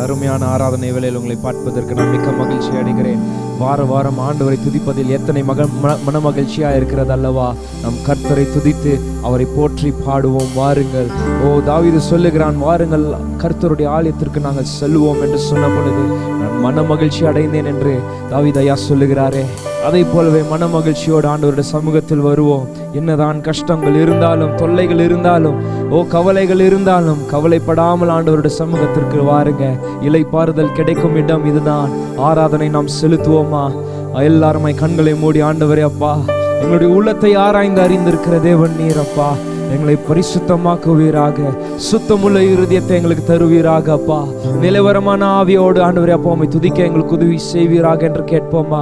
அருமையான ஆராதனை வேளையில் உங்களை பார்ப்பதற்கு நான் மிக்க மகிழ்ச்சி அடைகிறேன். வார வாரம் ஆண்டவரை துதிப்பதில் எத்தனை மன மகிழ்ச்சியா இருக்கிறது அல்லவா? நம் கர்த்தரை துதித்து அவரை போற்றி பாடுவோம். வாருங்கள். தாவீது சொல்லுகிறான், வாருங்கள் கர்த்தருடைய ஆலயத்திற்கு நாங்கள் செல்வோம் என்று சொன்ன பொழுது நான் மன மகிழ்ச்சி அடைந்தேன் என்று தாவீது ஐயா சொல்லுகிறாரே, அதை போலவே மன மகிழ்ச்சியோடு ஆண்டவருடைய சமூகத்தில் வருவோம். என்னதான் கஷ்டங்கள் இருந்தாலும், தொல்லைகள் இருந்தாலும், கவலைகள் இருந்தாலும் கவலைப்படாமல் ஆண்டவருடைய சமூகத்திற்கு வாருங்க. இளைப்பாறுதல் கிடைக்கும் இடம் இதுதான். ஆராதனை நாம் செலுத்துவோமா? எல்லாருமே கண்களை மூடி, ஆண்டவரே அப்பா, எங்களுடைய உள்ளத்தை ஆராய்ந்து அறிந்திருக்கிற தேவன் நீர் அப்பா, எங்களை பரிசுத்தமாக்குவீராக, சுத்தமுள்ள இருதயத்தை எங்களுக்கு தருவீராக அப்பா. நிலவரமான ஆவியோடு ஆண்டவரே அப்பா உம்மை துதிக்க எங்களுக்கு உதவி செய்வீராக என்று கேட்போமா?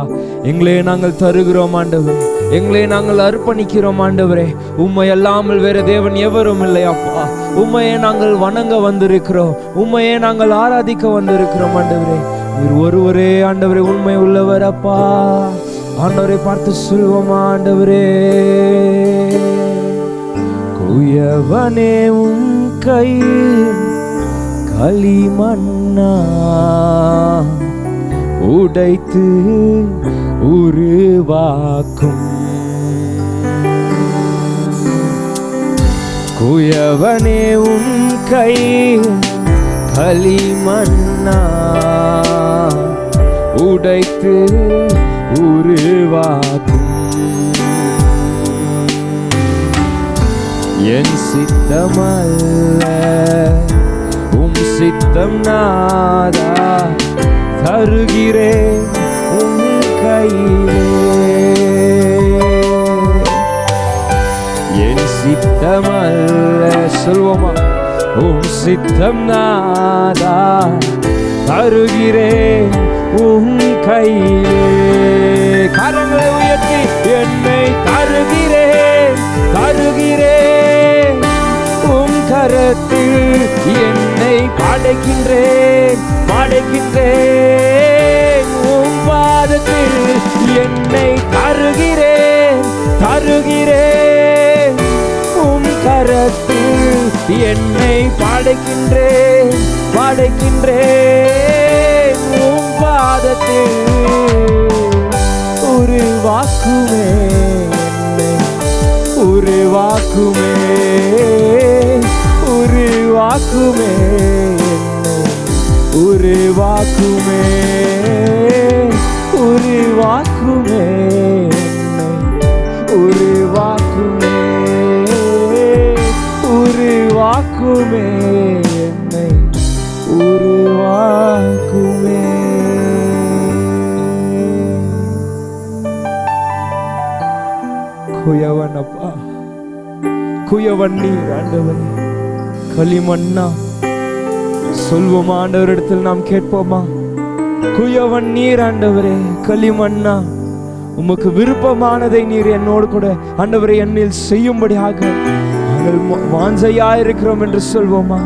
எங்களே நாங்கள் தருகிறோம் ஆண்டவரே, எங்களே நாங்கள் அர்ப்பணிக்கிறோம் ஆண்டவரே. உம்மை அல்லாமல் வேற தேவன் எவரும் இல்லை அப்பா. உம்மையே நாங்கள் வணங்க வந்திருக்கிறோம், உம்மையே நாங்கள் ஆராதிக்க வந்திருக்கிறோம் ஆண்டவரே. நீர் ஒருவரே ஆண்டவரே உண்மை உள்ளவர் அப்பா. ஆண்டவரை பார்த்து சொல்வோமா? ஆண்டவரே, குயவனே உம் கையில் களிமண்ணா உடைத்து உருவாக்கும். குயவனே உம் கையில் களிமண்ணா உடைத்து உருவாக்கும். என் சித்தமல்ல உம் சித்தம் நாதா, தருகிறேன் உம் கையிலே. என் சித்தமல்ல, சொல்வோமா? உம் சித்தம் நாதா, தருகிறேன் உம் கையிலே. கரங்களை உயர்த்தி, என்னை தருகிறேன், தருகிறேன் உம் கரத்தில், என்னை படைக்கின்றேன், படைக்கின்றேன் உம் பாதத்தில், என்னை தருகிறேன், தருகிறேன் உம் கரத்தில், என்னை படைக்கின்றேன், படைக்கின்றேன் உம் பாதத்தில். உருவாக்குமே என்னை, உருவாக்குமே, உருவாக்குமே என்னை, உருவாக்குமே, உருவாக்குமே என்னை, உருவாக்குமே, உருவாக்குமே என்னை, உருவாக்குமே. குயவன் அப்பா, குயவன் நீர் ஆண்டவரே, களிமண்ணா சொல்வோமா? ஆண்டவரிடத்தில் நாம் கேட்போமா? குயவன் நீர் ஆண்டவரே, களிமண்ணா உமக்கு விருப்பமானதை நீர் என்னோடு கூட ஆண்டவரே என்னில் செய்யும்படியாக நாங்கள் வாஞ்சையா இருக்கிறோம் என்று சொல்வோமா?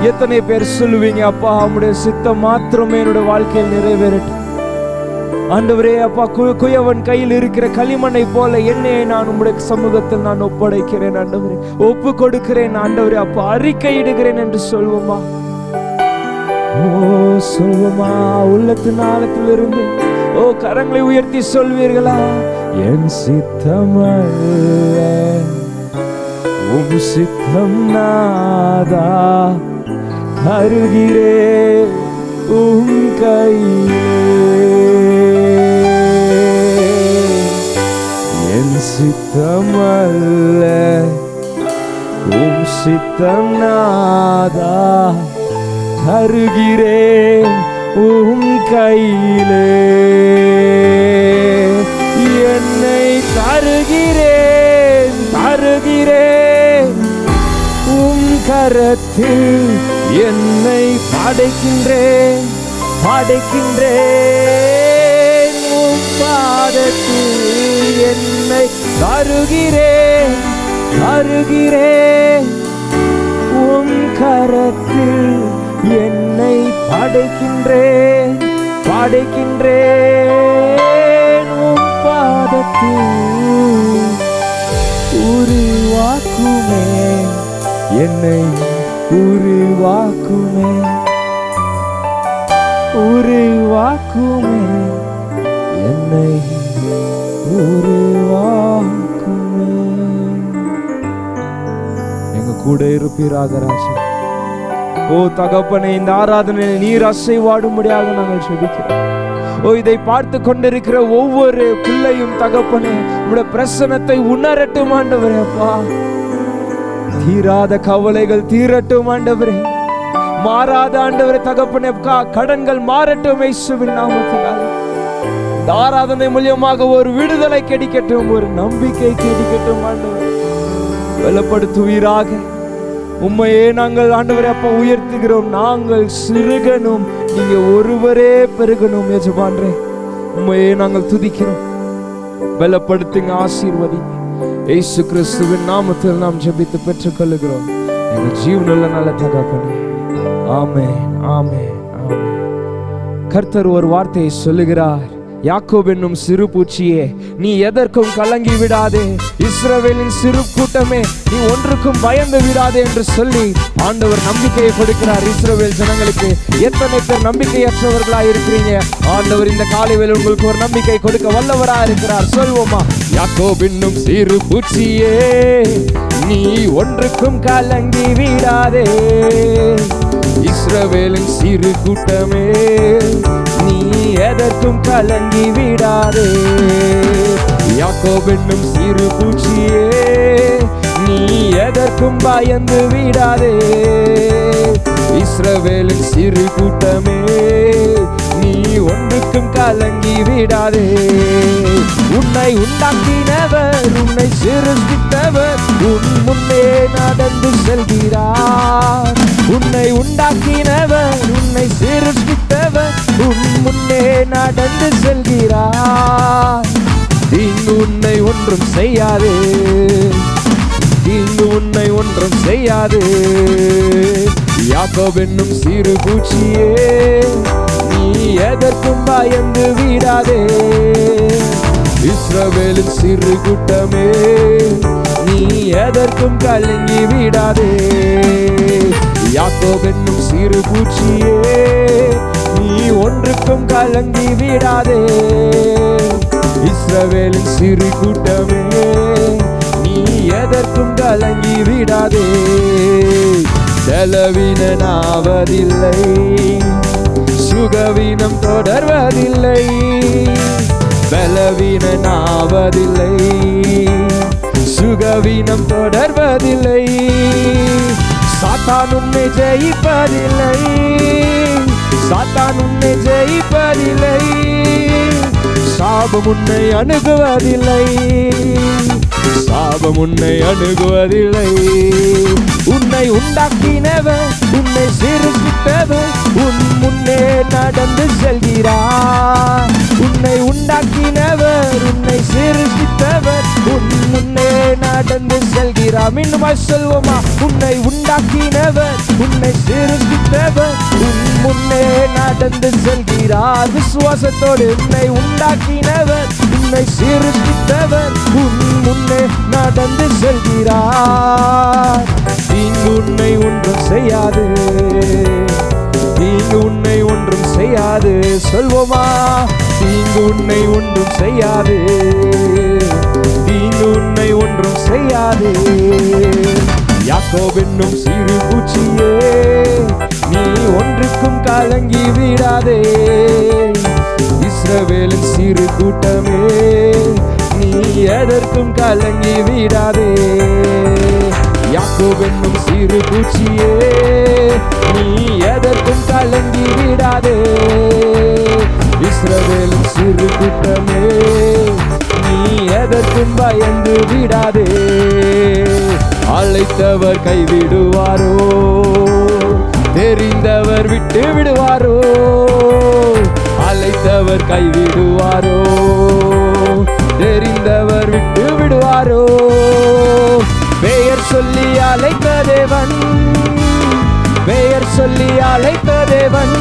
எத்தனை பேர் சொல்லுவீங்க, அப்பா உம்முடைய சித்தம் மாத்திரமே என்னுடைய வாழ்க்கையில் நிறைவேறட்டும் ஆண்டவரே. அப்பா, குயவன் கையில் இருக்கிற களிமண்ணை போல என்னை நான் உம்முடைய சமூகத்தில் நான் ஒப்படைக்கிறேன் ஆண்டவரே, ஒப்பு கொடுக்கிறேன் ஆண்டவரே. அப்பா, அறிக்கையிடுகிறேன் என்று சொல்வோமா? சொல்வோமா? உள்ளத்தின் ஆழத்தில் இருந்து கரங்களை உயர்த்தி சொல்வீர்களா? என் சித்தமல்ல உம் சித்தம் நாதா, தருகிறேன் உம் கையிலே. என் சித்தமல்ல உம் சித்தம் நாதா, தருகிறேன் உம் கையிலே. என்னை தருகிறேன், தருகிறேன் உம் கரத்தில், என்னை படைக்கின்றேன், படைக்கின்றேன் உம் பாதத்தில், என்னை தருகிறேன், தருகிறேன் உம் கரத்தில், என்னை படைக்கின்றேன், படைக்கின்றேன் உம் பாதத்தில். உருவாக்குமே என்னை, உருவாக்குமே. உருவாக்குமே, என்னை உருவாக்குமே. எங்க கூட இருப்பீராக ராஜா. ஓ தகப்பனே, இந்த ஆராதனையில் நீர் அசைவாடும்படியாக நாங்கள் செபிக்கிறோம். ஓ இதை பார்த்து கொண்டிருக்கிற ஒவ்வொரு பிள்ளையும் தகப்பனே உம்முடைய பிரசன்னத்தை உணரட்டும் ஆண்டவரே. அப்பா, தீராத கவலைகள் தீரட்டும் ஆண்டவரே. மாறாத ஆண்டவரே தகப்பனே, கடன்கள் மாறட்டும் இயேசுவின் நாமத்தினால. ஆராதனை மூலமாக ஒரு விடுதலை கிடைக்கட்டும், ஒரு நம்பிக்கை கிடைக்கட்டும் ஆண்டவரே. பலப்படுத்துவீராக. உம்மையே நாங்கள் ஆண்டவரே அப்பா உயர்த்துகிறோம். நாங்கள் சிறுகணும், நீங்க ஒருவரே பெருகணும் எஜமானரே. உம்மையே நாங்கள் துதிக்கிறோம். பலப்படுத்துங்க, ஆசீர்வதிங்க. இயேசு கிறிஸ்துவின் நாமத்தில் நாம் ஜெபித்து பெற்றுக்கொள்கிறோம் எங்கள் ஜீவனுள்ள நல்ல தகப்பனே. ஆமென், ஆமென், ஆமென். கர்த்தர் ஒரு வார்த்தையை சொல்லுகிறார். யாக்கோபு என்னும் சிறு பூச்சியே, நீ எதற்கும் கலங்கி விடாதே. இஸ்ரவேலின் சிறு கூட்டமே, நீ ஒன்றுக்கும் பயந்து விடாதே என்று சொல்லி ஆண்டவர் நம்பிக்கையை கொடுக்கிறார் இஸ்ரவேல் ஜனங்களுக்கு. எத்தனை பேர் நம்பிக்கையற்றவர்களாக இருக்கிறீங்க? ஆண்டவர் இந்த காலை வேளையில் உங்களுக்கு ஒரு நம்பிக்கை கொடுக்க வல்லவராக இருக்கிறார். சொல்வோமா? யாக்கோபு என்னும் சிறு பூச்சியே, நீ ஒன்றுக்கும் கலங்கி விடாதே. இஸ்ரவேலின் சிறு கூட்டமே, நீ எதற்கும் கலங்கி விடாதே. யாக்கோபு என்னும் சிறு பூச்சியே, நீ எதற்கும் பயந்து விடாதே. இஸ்ரவேலின் சிறு கூட்டமே, நீ ஒன்றுக்கும் கலங்கி விடாதே. உன்னை உண்டாக்கினவர், உன்னை சிருஷ்டித்தவர் உன் முன்னே நடந்து செல்கிறார். உன்னை உண்டாக்கினவர், உன்னை சிருஷ்டித்தவர் உன் முன்னே நடந்து செல்கிறார். தீங்கு உன்னை ஒன்றும் செய்யாது, தீங்கு உன்னை ஒன்றும் செய்யாது. யாக்கோபு என்னும் சிறு பூச்சியே, நீ எதற்கும் பயந்து விடாதே. இஸ்ரவேலின் சிறு கூட்டமே, நீ எதற்கும் கலங்கி விடாதே. யாக்கோபு என்னும் சிறு பூச்சியே, நீ ஒன்றுக்கும் கலங்கி விடாதே. இஸ்ரவேலின் சிறு கூட்டமே, நீ எதற்கும் கலங்கி விடாதே. செலவினாவதில்லை, சுகவீனம் தொடர்வதில்லை. பலவீனாவதில்லை, சுகவீனம் தொடர்வதில்லை. சாத்தான் உன்னை ஜெயிப்பதில்லை, சாத்தான் உன்னை ஜெயிப்பதில்லை. சாபம் உன்னை அணுகுவதில்லை, சாபம் உன்னை அணுகுவதில்லை. உன்னை உண்டாக்கினவர், உன்னை சிருஷ்டித்தவர் உன் முன்னே நடந்து செல்கிறார். உன்னை உண்டாக்கினவர், உன்னை சிருஷ்டித்தவர் உன் முன்னே நடந்து செல்கிறார். மீண்டும் சொல்வோமா? உன்னை உண்டாக்கினவர், உன்னை சிருஷ்டித்தவர் உன் முன்னே நடந்து செல்கிறார். விசுவாசத்தோடு உன்னை உண்டாக்கினவர், உன்னை சிருஷ்டித்தவர் உன் முன்னே நடந்து செல்கிறார். தீங்கு உன்னை ஒன்றும் செய்யாது, தீங்கு உன்னை ஒன்றும் செய்யாது. சொல்வோமா? தீங்கு உன்னை ஒன்றும் செய்யாது, தீங்கு உன்னை ஒன்றும் செய்யாது. யாக்கோபு என்னும் சிறு பூச்சியே, நீ ஒன்றுக்கும் கலங்கி விடாதே. இஸ்ரவேலின் சிறு கூட்டமே, நீ எதற்கும் கலங்கி விடாதே. யாக்கோபு என்னும் சிறு பூச்சியே, நீ எதற்கும் கலங்கி விடாதே. இஸ்ரவேலின் சிறு கூட்டமே, நீ எதற்கும் பயந்து விடாதே. அழைத்தவர் கைவிடுவாரோ, தெரிந்தவர் விட்டு விடுவாரோ. அழைத்தவர் கைவிடுவாரோ, தெரிந்தவர் விட்டு விடுவாரோ. பெயர் சொல்லி அழைத்த தேவன், பெயர் சொல்லி அழைத்த தேவன்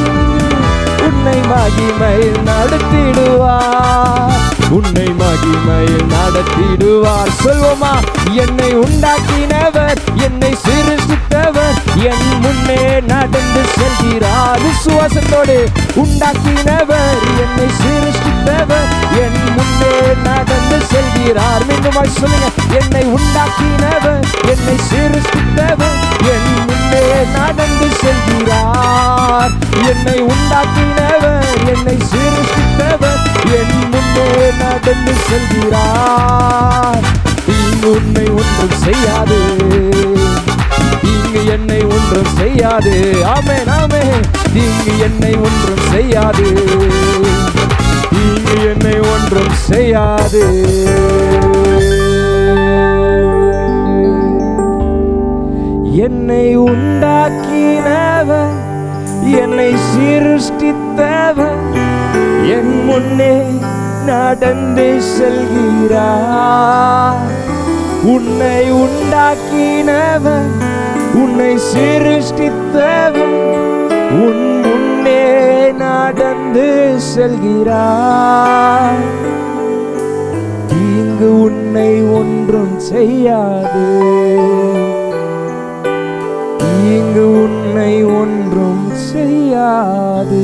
உன்னை மகிமையில் நடத்திடுவார், உன்னை மகிமையில் நடத்திடுவார். சொல்வோமா? என்னை உண்டாக்கினவர், என்னை சிருஷ்டித்தவர், என் முன்னே நடந்து செல்கிறார். விசுவாசத்தோடு உண்டாக்கினவர், என்னை சிருஷ்டித்தவர், என் முன்னே நடந்து செல்கிறார். மீண்டும் சொல்லுங்க. என்னை உண்டாக்கினவர், என்னை சிருஷ்டித்தவர், என் முன்னே நடந்து செல்கிறார். என்னை உண்டாக்கினவர், என்னை சிருஷ்டித்தவர், என் முன்னே நடந்து செல்கிறார். தீங்கு உன்னை ஒன்றும் செய்யாது, தீங்கு என்னை ஒன்றும் செய்யாது. ஆமென் ஆமென். தீங்கு என்னை ஒன்றும் செய்யாது, தீங்கு என்னை ஒன்றும் செய்யாது. என்னை உண்டாக்கினவர், என்னை சிருஷ்டித்தவர், என் முன்னே நடந்து செல்கிறார். உன்னை உண்டாக்கினவர், உன்னை சிருஷ்டித்தவர், உன் முன்னே நடந்து செல்கிறார். தீங்கு உன்னை ஒன்றும் செய்யாது, தீங்கு உன்னை ஒன்றும் செய்யாது.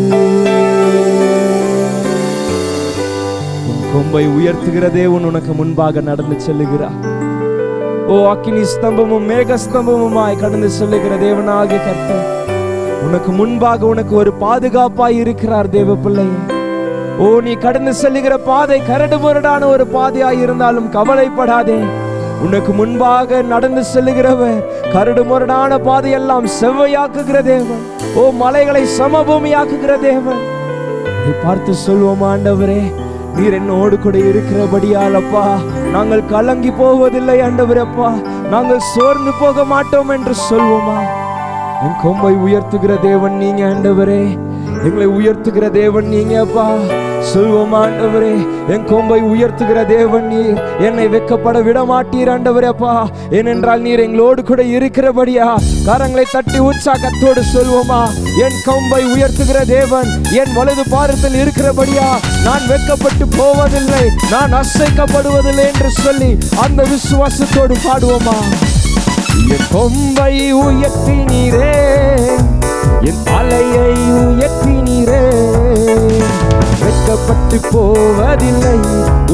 உன் கொம்பை உயர்த்துகிற தேவன் உனக்கு முன்பாக நடந்து செல்லுகிறார். ஓ அக்கினி ஸ்தம்பமும் மேக ஸ்தம்பமுமாய் கடந்து செல்லுகிற தேவனாகிய கர்த்தர் உனக்கு முன்பாக உனக்கு ஒரு பாதுகாப்பாய் இருக்கிறார். தேவ பிள்ளையே, ஓ நீ கடந்து செல்லுகிற பாதை கரடு முரடான ஒரு பாதையாய் இருந்தாலும் கவலைப்படாதே. உனக்கு முன்பாக நடந்து செல்லுகிறவர் கரடு முரடான பாதையெல்லாம் செவ்வையாக்குகிற தேவன். ஓ மலைகளை சமபூமியாக்குகிற தேவன். நீ பார்த்து சொல்வோம், ஆண்டவரே நீர் என்னோடு கூட இருக்கிறபடியால் அப்பா நாங்கள் கலங்கி போவதில்லை. ஆண்டவரப்பா நாங்கள் சோர்ந்து போக மாட்டோம் என்று சொல்வோமா? என் கொம்பை உயர்த்துகிற தேவன் நீங்க ஆண்டவரே, எங்களை உயர்த்துகிற தேவன் நீங்க அப்பா. சொல்வோம், ஆண்டவரே என் கொம்பை உயர்த்துகிற தேவன் நீர், என்னை வெட்கப்பட விட மாட்டீர் ஆண்டவரே அப்பா. ஏனென்றால் நீர் எங்களோடு கூட இருக்கிறபடியா. கரங்களை தட்டி உற்சாகத்தோடு சொல்வோமா? என் கொம்பை உயர்த்துகிற தேவன் என் வலது பாரத்தில் இருக்கிறபடியா நான் வெட்கப்பட்டு போவதில்லை, நான் அசைக்கப்படுவதில்லை என்று சொல்லி அந்த விசுவாசத்தோடு பாடுவோமா? என் கொம்பை உயர்த்தினீரே, என் தலையை உயர்த்தினீரே, வெட்கப்பட்டு போவதில்லை,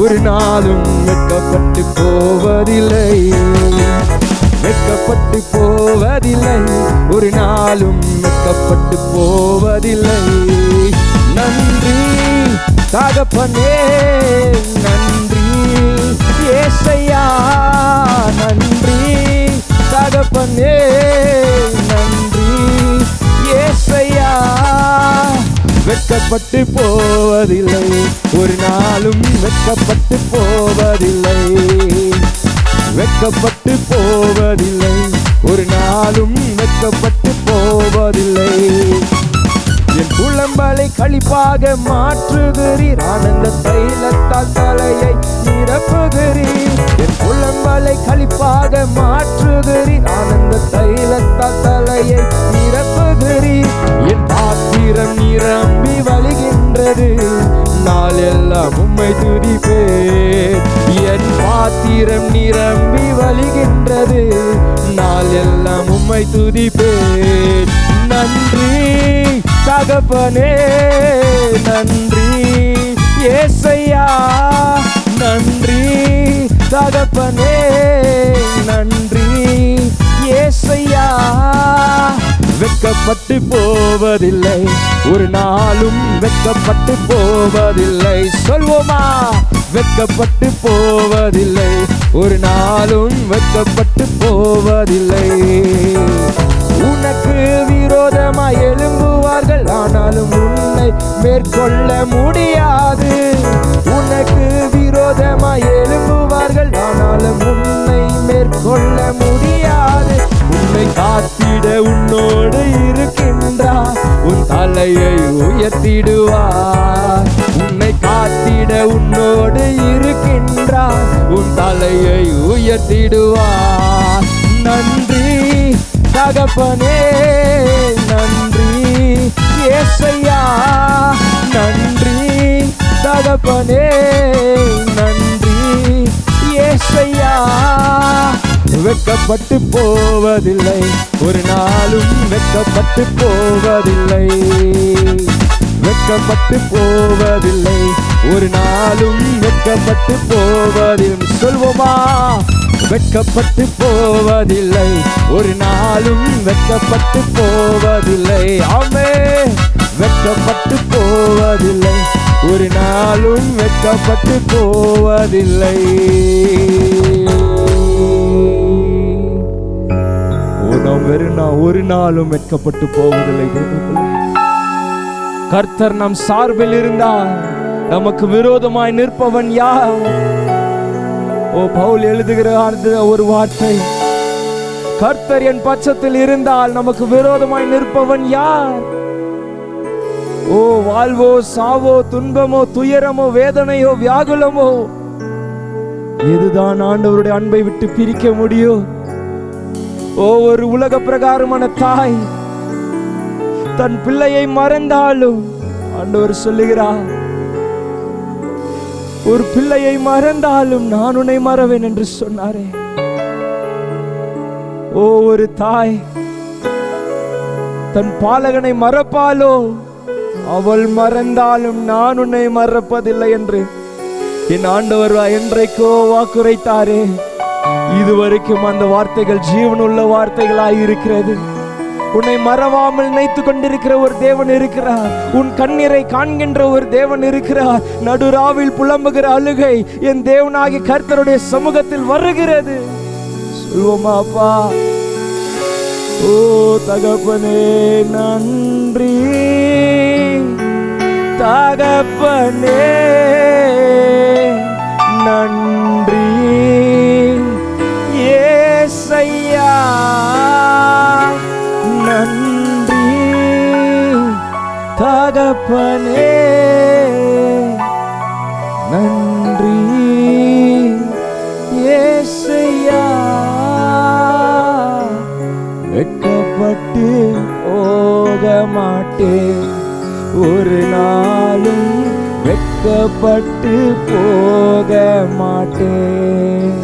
ஒரு நாளும் வெட்கப்பட்டு போவதில்லை, வெட்கப்பட்டு போவதில்லை, ஒரு நாளும் வெட்கப்பட்டு போவதில்லை. நன்றி தகப்பனே, நன்றி ஏசையா, நன்றி தகப்பனே, நன்றி ஏசையா. வெட்கப்பட்டு போவதில்லை, ஒரு நாளும் வெட்கப்பட்டு போவதில்லை, வெட்கப்பட்டு போவதில்லை, ஒரு நாளும் வெட்கப்பட்டு போவதில்லை. என் புலம்பலை களிப்பாக மாற்றுகிறீர், ஆனந்த தைலத்தால் தலையை நிரப்புகிறீர். என் புலம்பலை களிப்பாக மாற்றுகிறீர், ஆனந்த தைலத்தால் தலையை நிரப்புகிறீர். என் பாத்திரம் நிரம்பி வழிகின்றது, நாள் எல்லாம் உம்மை துதிப்பேன். என் பாத்திரம் நிரம்பி வழிகின்றது, நாள் எல்லாம் உம்மை துதிப்பேன். நன்றி தகப்பனே, நன்றி ஏசையா, நன்றி தகப்பனே, நன்றி ஏசையா. வெட்கப்பட்டு போவதில்லை, ஒரு நாளும் வெட்கப்பட்டு போவதில்லை. சொல்வோமா? வெட்கப்பட்டு போவதில்லை, ஒரு நாளும் வெட்கப்பட்டு போவதில்லை. உனக்கு விரோதமாய் எழும்புவார்கள், ஆனாலும் உன்னை மேற்கொள்ள முடியாது. உனக்கு விரோதமாய் எழும்புவார்கள், ஆனாலும் உன்னை மேற்கொள்ள முடியாது. உன்னை காத்திட உன்னோடு இருக்கின்றார், உன் தலையை உயர்த்திடுவார். உன்னை காத்திட உன்னோடு இருக்கின்றார், உன் தலையை உயர்த்திடுவார். நன்றி தகப்பனே, நன்றி ஏசையா. நன்றி தகப்பனே, நன்றி ஏசையா. வெட்கப்பட்டு போவதில்லை, ஒரு நாளும் வெட்கப்பட்டு போவதில்லை. வெட்கப்பட்டு போவதில்லை, ஒரு நாளும் வெட்கப்பட்டு போவதில்லை. சொல்வோமா? வெட்கப்பட்டு போவதில்லை, ஒரு நாளும் வெட்கப்பட்டு போவதில்லை. ஆமென். வெட்கப்பட்டு போவதில்லை, ஒரு நாளும் வெட்கப்பட்டு போவதில்லை. ஒரு நாளும் வெட்கப்பட்டு போவதில்லை. கர்த்தர் நம் சார்பில் இருந்தால் நமக்கு விரோதமாய் நிற்பவன் யார்? ஓ, பவுல் எழுதுகிற ஒரு வார்த்தை, கர்த்தர் என் பட்சத்தில் இருந்தால் நமக்கு விரோதமாய் நிற்பவன் யார்? ஓ, வாழ்வோ சாவோ, துன்பமோ துயரமோ வேதனையோ வியாகுலமோ, எதுதான் ஆண்டவருடைய அன்பை விட்டு பிரிக்க முடியும்? ஓ, ஒரு உலக பிரகாரமான தாய் தன் பிள்ளையை மறந்தாலும் ஆண்டவர் சொல்லுகிறார், ஒரு பிள்ளையை மறந்தாலும் நான் உன்னை மறவேன் என்று சொன்னாரே. ஓ, ஒரு தாய் தன் பாலகனை மறப்பாலோ, அவள் மறந்தாலும் நான் உன்னை மறப்பதில்லை என்று என் ஆண்டவர் என்றைக்கோ வாக்குரைத்தாரே. இதுவரைக்கும் அந்த வார்த்தைகள் ஜீவனுள்ள வார்த்தைகளாய் இருக்கிறது. உன்னை மறவாமல் நினைத்துக் கொண்டிருக்கிற ஒரு தேவன் இருக்கிறார். உன் கண்ணீரை காண்கின்ற ஒரு தேவன் இருக்கிறார். நடுராவில் புலம்புகிற அழுகை என் தேவனாகிய கர்த்தருடைய சமூகத்தில் வருகிறது. சொல்வோமா? அப்பா, ஓ தகப்பனே நன்றி, தகப்பனே நன்றி ஏசையா. நன்றி தகப்பனே, நன்றி ஏசையா. வெட்கப்பட்டு போக மாட்டேன், ஒரு நாளும் வெட்கப்பட்டு போக மாட்டேன்.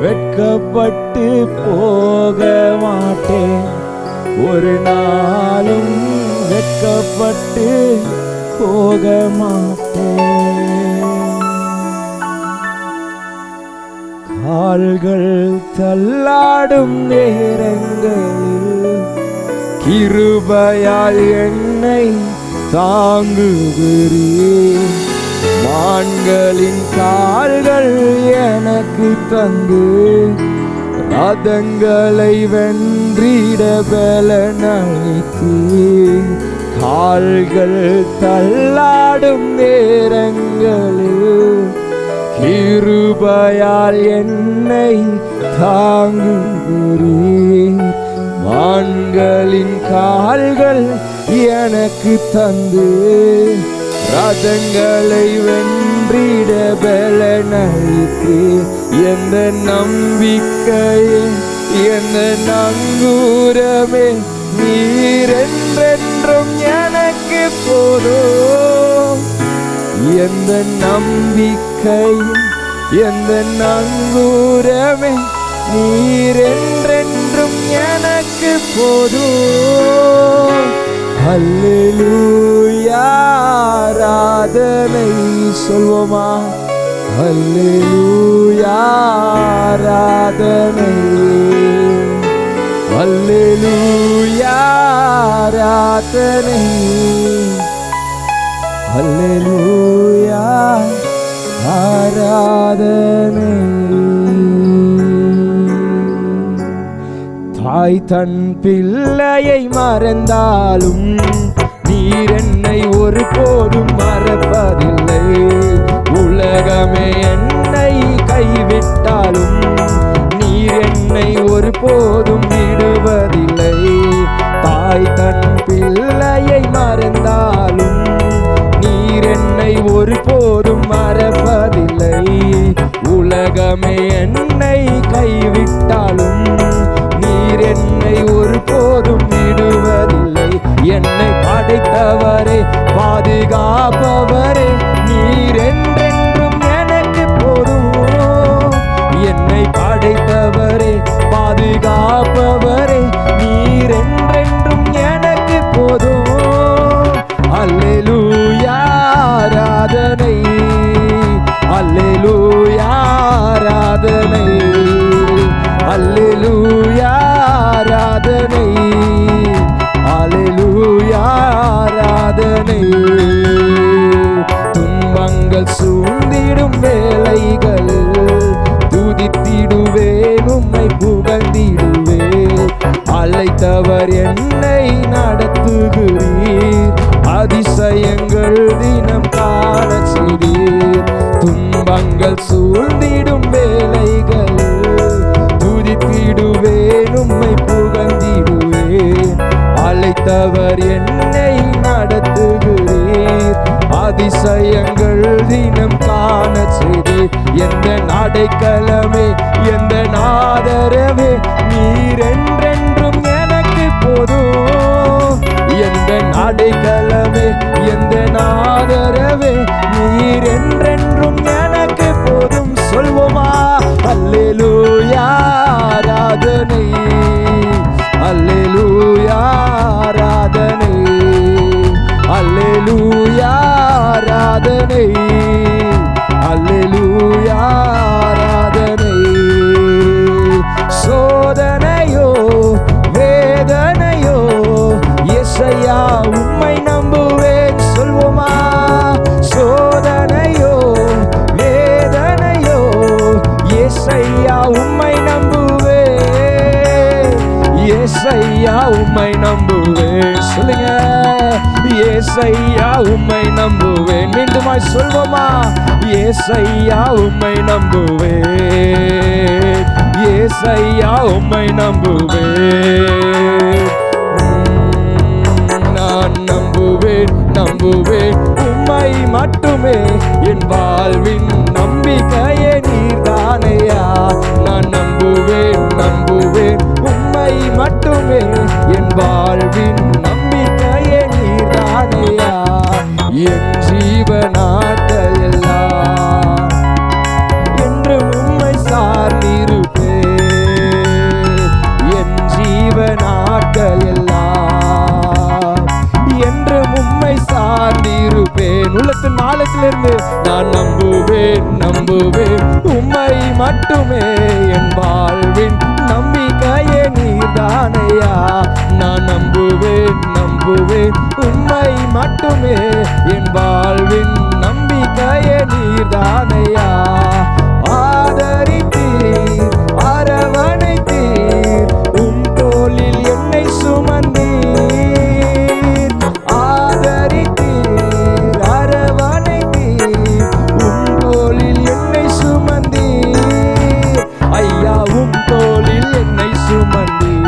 வெட்கப்பட்டு போக மாட்டேன், ஒரு நாளும் வெட்கப்பட்டு போக மாட்டேன். கால்கள் தள்ளாடும் நேரங்களில் கிருபையால் என்னை தாங்குகிறீர். மான்களின் கால்கள் எனக்கு தந்து ரதங்களை வென்றிட பலனளித்தீர். கால்கள் தள்ளாடும் நேரங்களில் கிருபையால் என்னை தாங்குகிறீர். மான்களின் கால்கள் எனக்கு தந்து ரதங்களை வென்றிட பலனளித்தீர். எந்த நம்பிக்கையே, எந்த நங்கூரமே, நீர் என்றென்றும் எனக்கு போதும். எந்த நம்பிக்கை, எந்த நங்கூரமே, நீர் என்றென்றும் எனக்கு போதும். அல்லேலூயா ஆராதனை. சொல்வோமா? அல்லேலூயா ஆராதனை, அல்லேலூயா ஆராதனை, அல்லேலூயா ஆராதனை. தாய் தன் பிள்ளையை மறந்தாலும் நீர் என்னை ஒருபோதும் மறப்பதில்லை. உலகமே என்னை கைவிட்டாலும் நீர் என்னை ஒருபோதும் விடுவதில்லை. தாய் தன் பிள்ளையை மறந்தாலும் நீர் என்னை ஒருபோதும் மறப்பதில்லை. உலகமே என்னை கைவிட்டாலும் நீர் என்னை ஒருபோதும் விடுவதில்லை. பாதுகாப்பவரே நீர் என்றென்றும் எனக்கு போதும். என்னை படைத்தவரே பாதுகாப்பவரே நீர் என்றென்றும் எனக்கு போதும். அல்லேலூயா ஆராதனை, அல்லேலூயா ஆராதனை, அல்லேலூயா ஆராதனை, அல்லேலூயா ஆராதனை. துன்பங்கள் சூழ்ந்திடும் வேளைகள் துதித்திடுவேன், உம்மை புகழ்ந்திடுவேன். அழைத்தவர் என்னை நடத்துகிறீர், அதிசயங்கள் தினம் காண செய்தீர். துன்பங்கள் சூழ்ந்திடும் வேளைகள் துதித்திடுவேன், உம்மை புகழ்ந்திடுவேன். அழைத்தவர் என்னை நடத்துகிறீர், அதிசயங்கள் தினம் காண செய்தீர். எந்த அடைக்கலமே எந்த ஆதரவே நீர் என்றென்றும் எனக்கு போதும். எந்த அடைக்கலமே எந்த ஆதரவே நீர் என்றென்றும் எனக்கு போதும். சொல்வோமா? அல்லேலூயா ஆராதனை, அல்லேலூயா ஆராதனை, அல்லேலூயா ஆராதனை, அல்லேலூயா ஆராதனை. சோதனையோ வேதனையோ யெகோவா உம்மை நம்புவேன். சொல்வோமா? சோதனையோ வேதனையோ யெகோவா உம்மை நம்புவேன், யெகோவா உம்மை நம்புவேன். சொல்லுங்க, யெகோவா உம்மை நம்புவேன். மீண்டுமாய் சொல்வோமா? யெகோவா உம்மை நம்புவேன், யெகோவா உம்மை நம்புவேன். நான் நம்புவேன் நம்புவேன் உம்மை மட்டுமே, என் வாழ்வின் நம்பிக்கையே நீர்தானையா. நான் நம்புவேன் நம்புவேன் உம்மை மட்டுமே, என் வாழ்வின் நம்பிக்கையே நீர்தானையா. என் ஜீவநாட்கள் எல்லாம் என்று உம்மை சார்ந்திருப்பேன். என் ஜீவநாட்கள் எல்லாம் என்று உம்மை சார்ந்திருப்பேன். உள்ளத்தின் ஆழத்திலிருந்து நான் நம்புவேன் நம்புவேன் உம்மை மட்டுமே, என் வாழ்வின் நம்பிக்கையே நீர்தானையா. நான் நம்புவேன் நம்புவேன் உம்மை மட்டுமே, என் வாழ்வின் நம்பிக்கையே நீர்தானையா. ஆதரித்தீர் அரவணைத்தீர், உம் தோளில் என்னை சுமந்தீர். ஆதரித்தீர் அரவணைத்தீர், உம் தோளில் என்னை சுமந்தீர். ஐயா உம் தோளில் என்னை சுமந்தீர்,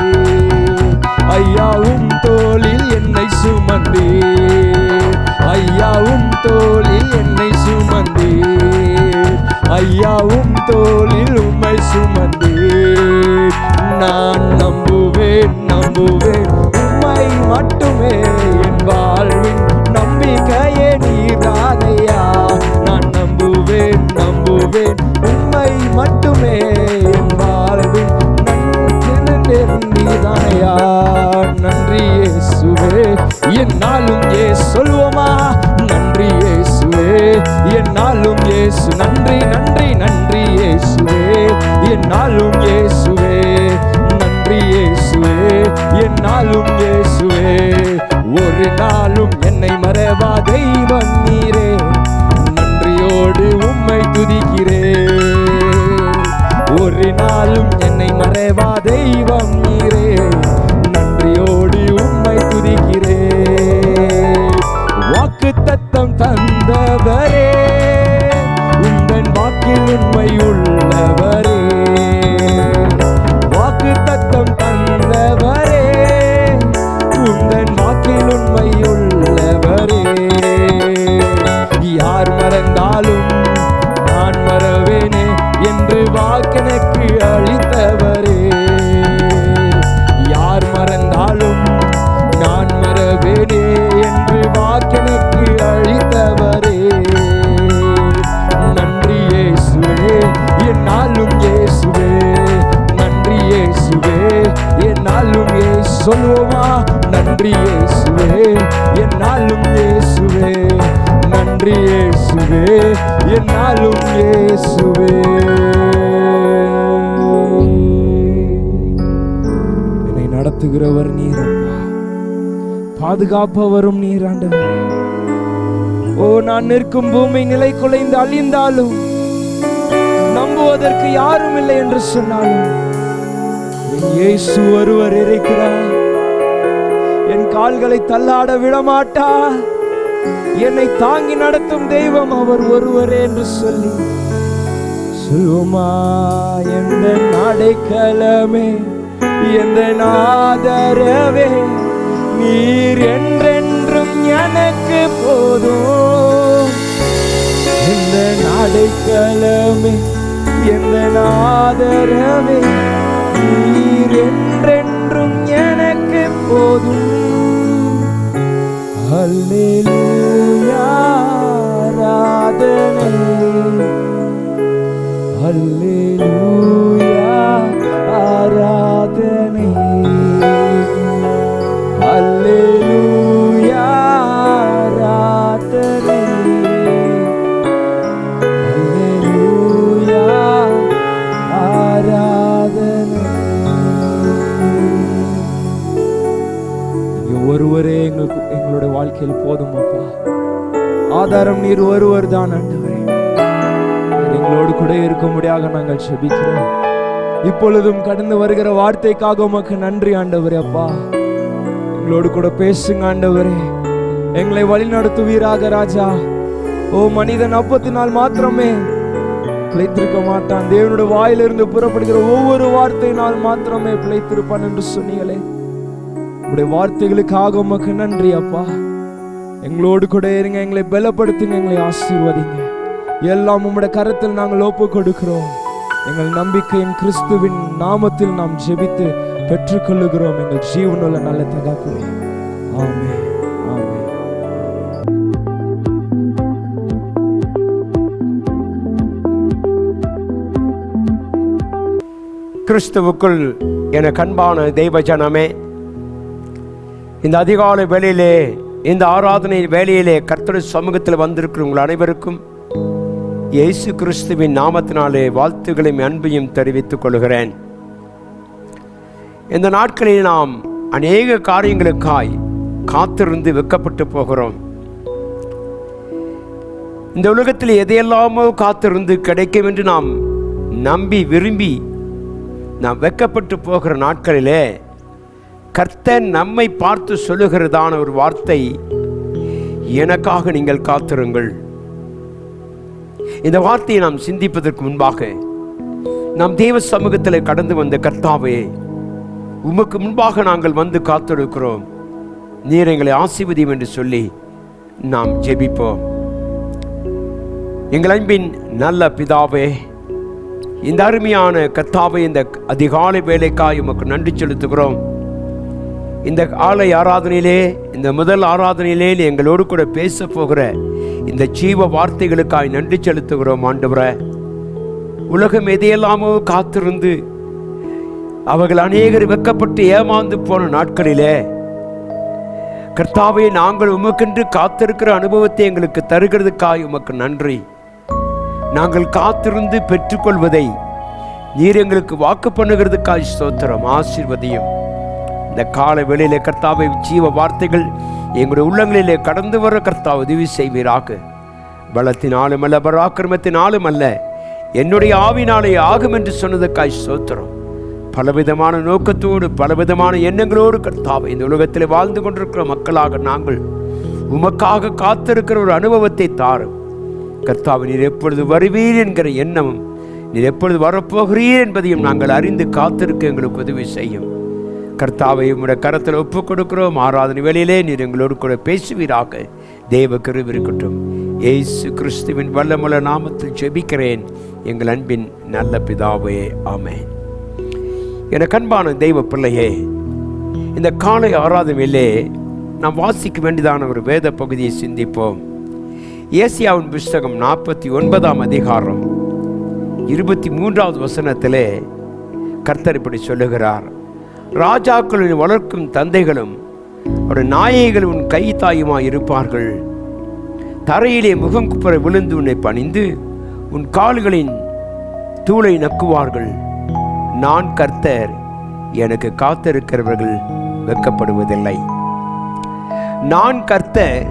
ஐயா உம் தோளில் என்னை சுமந்தீர், ஐயா உம் தோளில் என்னை சுமந்தீர், ஐயா உம் தோளில் உம்மை சுமந்தீர். நான் நம்புவேன் நம்புவேன் உம்மை மட்டுமே, என் வாழ்வின் நம்பிக்கையே நீர்தானையா. நான் நம்புவேன் நம்புவேன் உம்மை மட்டுமே, என் வாழ்வின் நீர்தானையா. நன்றி இயேசுவே என்னாலும் இயேசு. சொல்வோமா? நன்றி இயேசுவே என்னாலும் இயேசு. நன்றி நன்றி நன்றி இயேசுவே என்னாலும் இயேசுவே. நன்றி இயேசுவே என்னாலும் இயேசுவே. ஒரு நாளும் என்னை மறவா தெய்வம் நீரே, நன்றியோடு உம்மை துதிக்கிறேன். ஒரு நாளும் என்னை மறவா தெய்வம் நீரே, நன்றியோடு உம்மை துதிக்கிறேன். வாக்குத்தத்தம் தந்தவரே, உந்தன் வாக்கில் உண்மை உள்ளவரே. வாக்குத்தத்தம் தந்தவரே, உந்தன் வாக்கில் உண்மை உள்ளவரே. யார் மறந்தாலும் நான் மறவேனே என்று வாக்கெனக்கு அளித்தவரே. யார் மறந்தாலும் நான் மறவேனே என்று வாக்கெனக்கு நன்றி இயேசுவே, என்னாலும் இயேசுவே. என்னை நடத்துகிறவர் நீர் அப்பா, பாதுகாப்பவரும் நீர் ஆண்டவரே. ஓ, நான் நிற்கும் பூமி நிலை குலைந்து அழிந்தாலும், நம்புவதற்கு யாரும் இல்லை என்று சொன்னாலும், இயேசு ஒருவர் இருக்கிறார். என் கால்களை தள்ளாட விடமாட்டார். என்னை தாங்கி நடத்தும் தெய்வம் அவர் ஒருவரே என்று சொல்லி சொல்லுமா. எந்த அடைக்கலமே, எந்த ஆதரவே, நீர் என்றென்றும் எனக்கு போதும். எந்த அடைக்கலமே, எந்த ஆதரவே, நீர் என்றென்றும் எனக்கு போதும். அல்லேலூயா ஆராதனை, அல்லேலூயா ஆராதனை, அல்லேலூயா ஆராதனை, அல்லேலூயா ஆராதனை. நீங்க ஒருவரே எங்களுடைய வாழ்க்கையில் போதும் அப்பா. ஆதாரம் நீர் ஒருவர் தான் ஆண்டவரே. எங்களோடு கூட இருக்கும்படியாக நாங்கள் ஜெபிக்கிறோம். இப்பொழுதும் கடந்து வருகிற வார்த்தைக்காக உமக்கு நன்றி ஆண்டவரே. அப்பா, எங்களோடு கூட பேசுங்க ஆண்டவரே. எங்களை வழி நடத்துவீராக ராஜா. ஓ, மனிதன் அப்பத்தினால் மாத்திரமே பிழைத்திருக்க மாட்டான், தேவனுடைய வாயிலிருந்து புறப்படுகிற ஒவ்வொரு வார்த்தையினால் மாத்திரமே பிழைத்திருப்பான் என்று சொன்னீங்களே. உடைய வார்த்தைகளுக்காக உமக்கு நன்றி அப்பா. எங்களோடு கூட இருங்க, எங்களை பலப்படுத்துங்க, எங்களை ஆசீர்வதிங்க. எல்லாம் உம்முடைய கரத்தில் நாங்கள் ஒப்பு கொடுக்கிறோம். எங்கள் நம்பிக்கையின் கிறிஸ்துவின் நாமத்தில் நாம் ஜெபித்து பெற்றுக்கொள்ளுகிறோம் எங்கள் ஜீவனுள்ள நல்ல தகப்பனே. ஆமென், ஆமென். கிறிஸ்துவுக்குள் என கண்பான தெய்வ ஜனமே, இந்த அதிகாலை வேளையிலே, இந்த ஆராதனை வேளையிலே கர்த்தருடைய சமூகத்தில் வந்திருக்கிற உங்கள் அனைவருக்கும் இயேசு கிறிஸ்துவின் நாமத்தினாலே வாழ்த்துக்களையும் அன்பையும் தெரிவித்துக் கொள்கிறேன். இந்த நாட்களில் நாம் அநேக காரியங்களுக்காய் காத்திருந்து வெட்கப்பட்டு போகிறோம். இந்த உலகத்தில் எதையெல்லாமோ காத்திருந்து கிடைக்கும் என்று நாம் நம்பி விரும்பி நாம் வெட்கப்பட்டு போகிற நாட்களிலே கர்த்தர் நம்மை பார்த்து சொல்லுகிறதான ஒரு வார்த்தை, எனக்காக நீங்கள் காத்திருங்கள். இந்த வார்த்தையை நாம் சிந்திப்பதற்கு முன்பாக நாம் தேவ சமூகத்தில் கடந்து வந்த கர்த்தாவே, உமக்கு முன்பாக நாங்கள் வந்து காத்திருக்கிறோம், நீர் எங்களை ஆசீர்வதியும் என்று சொல்லி நாம் ஜெபிப்போம். எங்கள் அன்பின் நல்ல பிதாவே, இந்த அருமையான கர்த்தாவே, இந்த அதிகாலை வேலைக்காய் உமக்கு நன்றி செலுத்துகிறோம். இந்த ஆலை ஆராதனையிலே, இந்த முதல் ஆராதனையிலே எங்களோடு கூட பேச போகிற இந்த ஜீவ வார்த்தைகளுக்காய் நன்றி செலுத்துகிறோம் ஆண்டவரே. உலகம் எதையெல்லாமோ காத்திருந்து அவர்கள் அநேகர் வெட்கப்பட்டு ஏமாந்து போன நாட்களிலே கர்த்தாவே, நாங்கள் உமக்கென்று காத்திருக்கிற அனுபவத்தை எங்களுக்கு தருகிறதுக்காய் உமக்கு நன்றி. நாங்கள் காத்திருந்து பெற்றுக்கொள்வதை நீர் எங்களுக்கு வாக்கு பண்ணுகிறதுக்காய் ஸ்தோத்திரம். ஆசீர்வதியும். இந்த கால வேளையிலே கர்த்தாவை ஜீவ வார்த்தைகள் எங்களுடைய உள்ளங்களிலே கடந்து வர கர்த்தாவை உதவி செய்வீராக. பலத்தினாலும் அல்ல, பராக்கிரமத்தினாலும் அல்ல, என்னுடைய ஆவினாலே ஆகும் என்று சொன்னதுக்காய் ஸ்தோத்திரம். பலவிதமான நோக்கத்தோடு பலவிதமான எண்ணங்களோடு கர்த்தாவை இந்த உலகத்தில் வாழ்ந்து கொண்டிருக்கிற மக்களாக நாங்கள் உமக்காக காத்திருக்கிற ஒரு அனுபவத்தை தாரும் கர்த்தாவை. நீர் எப்பொழுது வருவீர் என்கிற எண்ணமும், நீர் எப்பொழுது வரப்போகிறீர் என்பதையும் நாங்கள் அறிந்து காத்திருக்க எங்களுக்கு உதவி செய்யும் கர்த்தாவை. உம்முடைய கரத்தில் ஒப்புக் கொடுக்கிறோம். ஆராதனை வேளையிலே நீர் எங்களோடு கூட பேசுவீராக. தேவ கிருபை இருக்கட்டும். இயேசு கிறிஸ்துவின் வல்லமுள்ள நாமத்தில் ஜெபிக்கிறேன் எங்கள் அன்பின் நல்ல பிதாவே, ஆமென். என கண்பான தெய்வ பிள்ளையே, இந்த காலை ஆராதனையிலே நாம் வாசிக்க வேண்டியதான ஒரு வேத பகுதியை சிந்திப்போம். ஏசாயாவின் புஸ்தகம் 49ஆம் அதிகாரம் 23வது வசனத்திலே கர்த்தர் இப்படி சொல்லுகிறார்: ராஜாக்களின் வளர்க்கும் தந்தைகளும் அவருடைய நாயைகள் உன் கை தாயுமாய் இருப்பார்கள். தரையிலே முகம் குப்புற விழுந்து உன்னை பணிந்து உன் கால்களின் தூளை நக்குவார்கள். நான் கர்த்தர், எனக்கு காத்திருக்கிறவர்கள் வெட்கப்படுவதில்லை. நான் கர்த்தர்,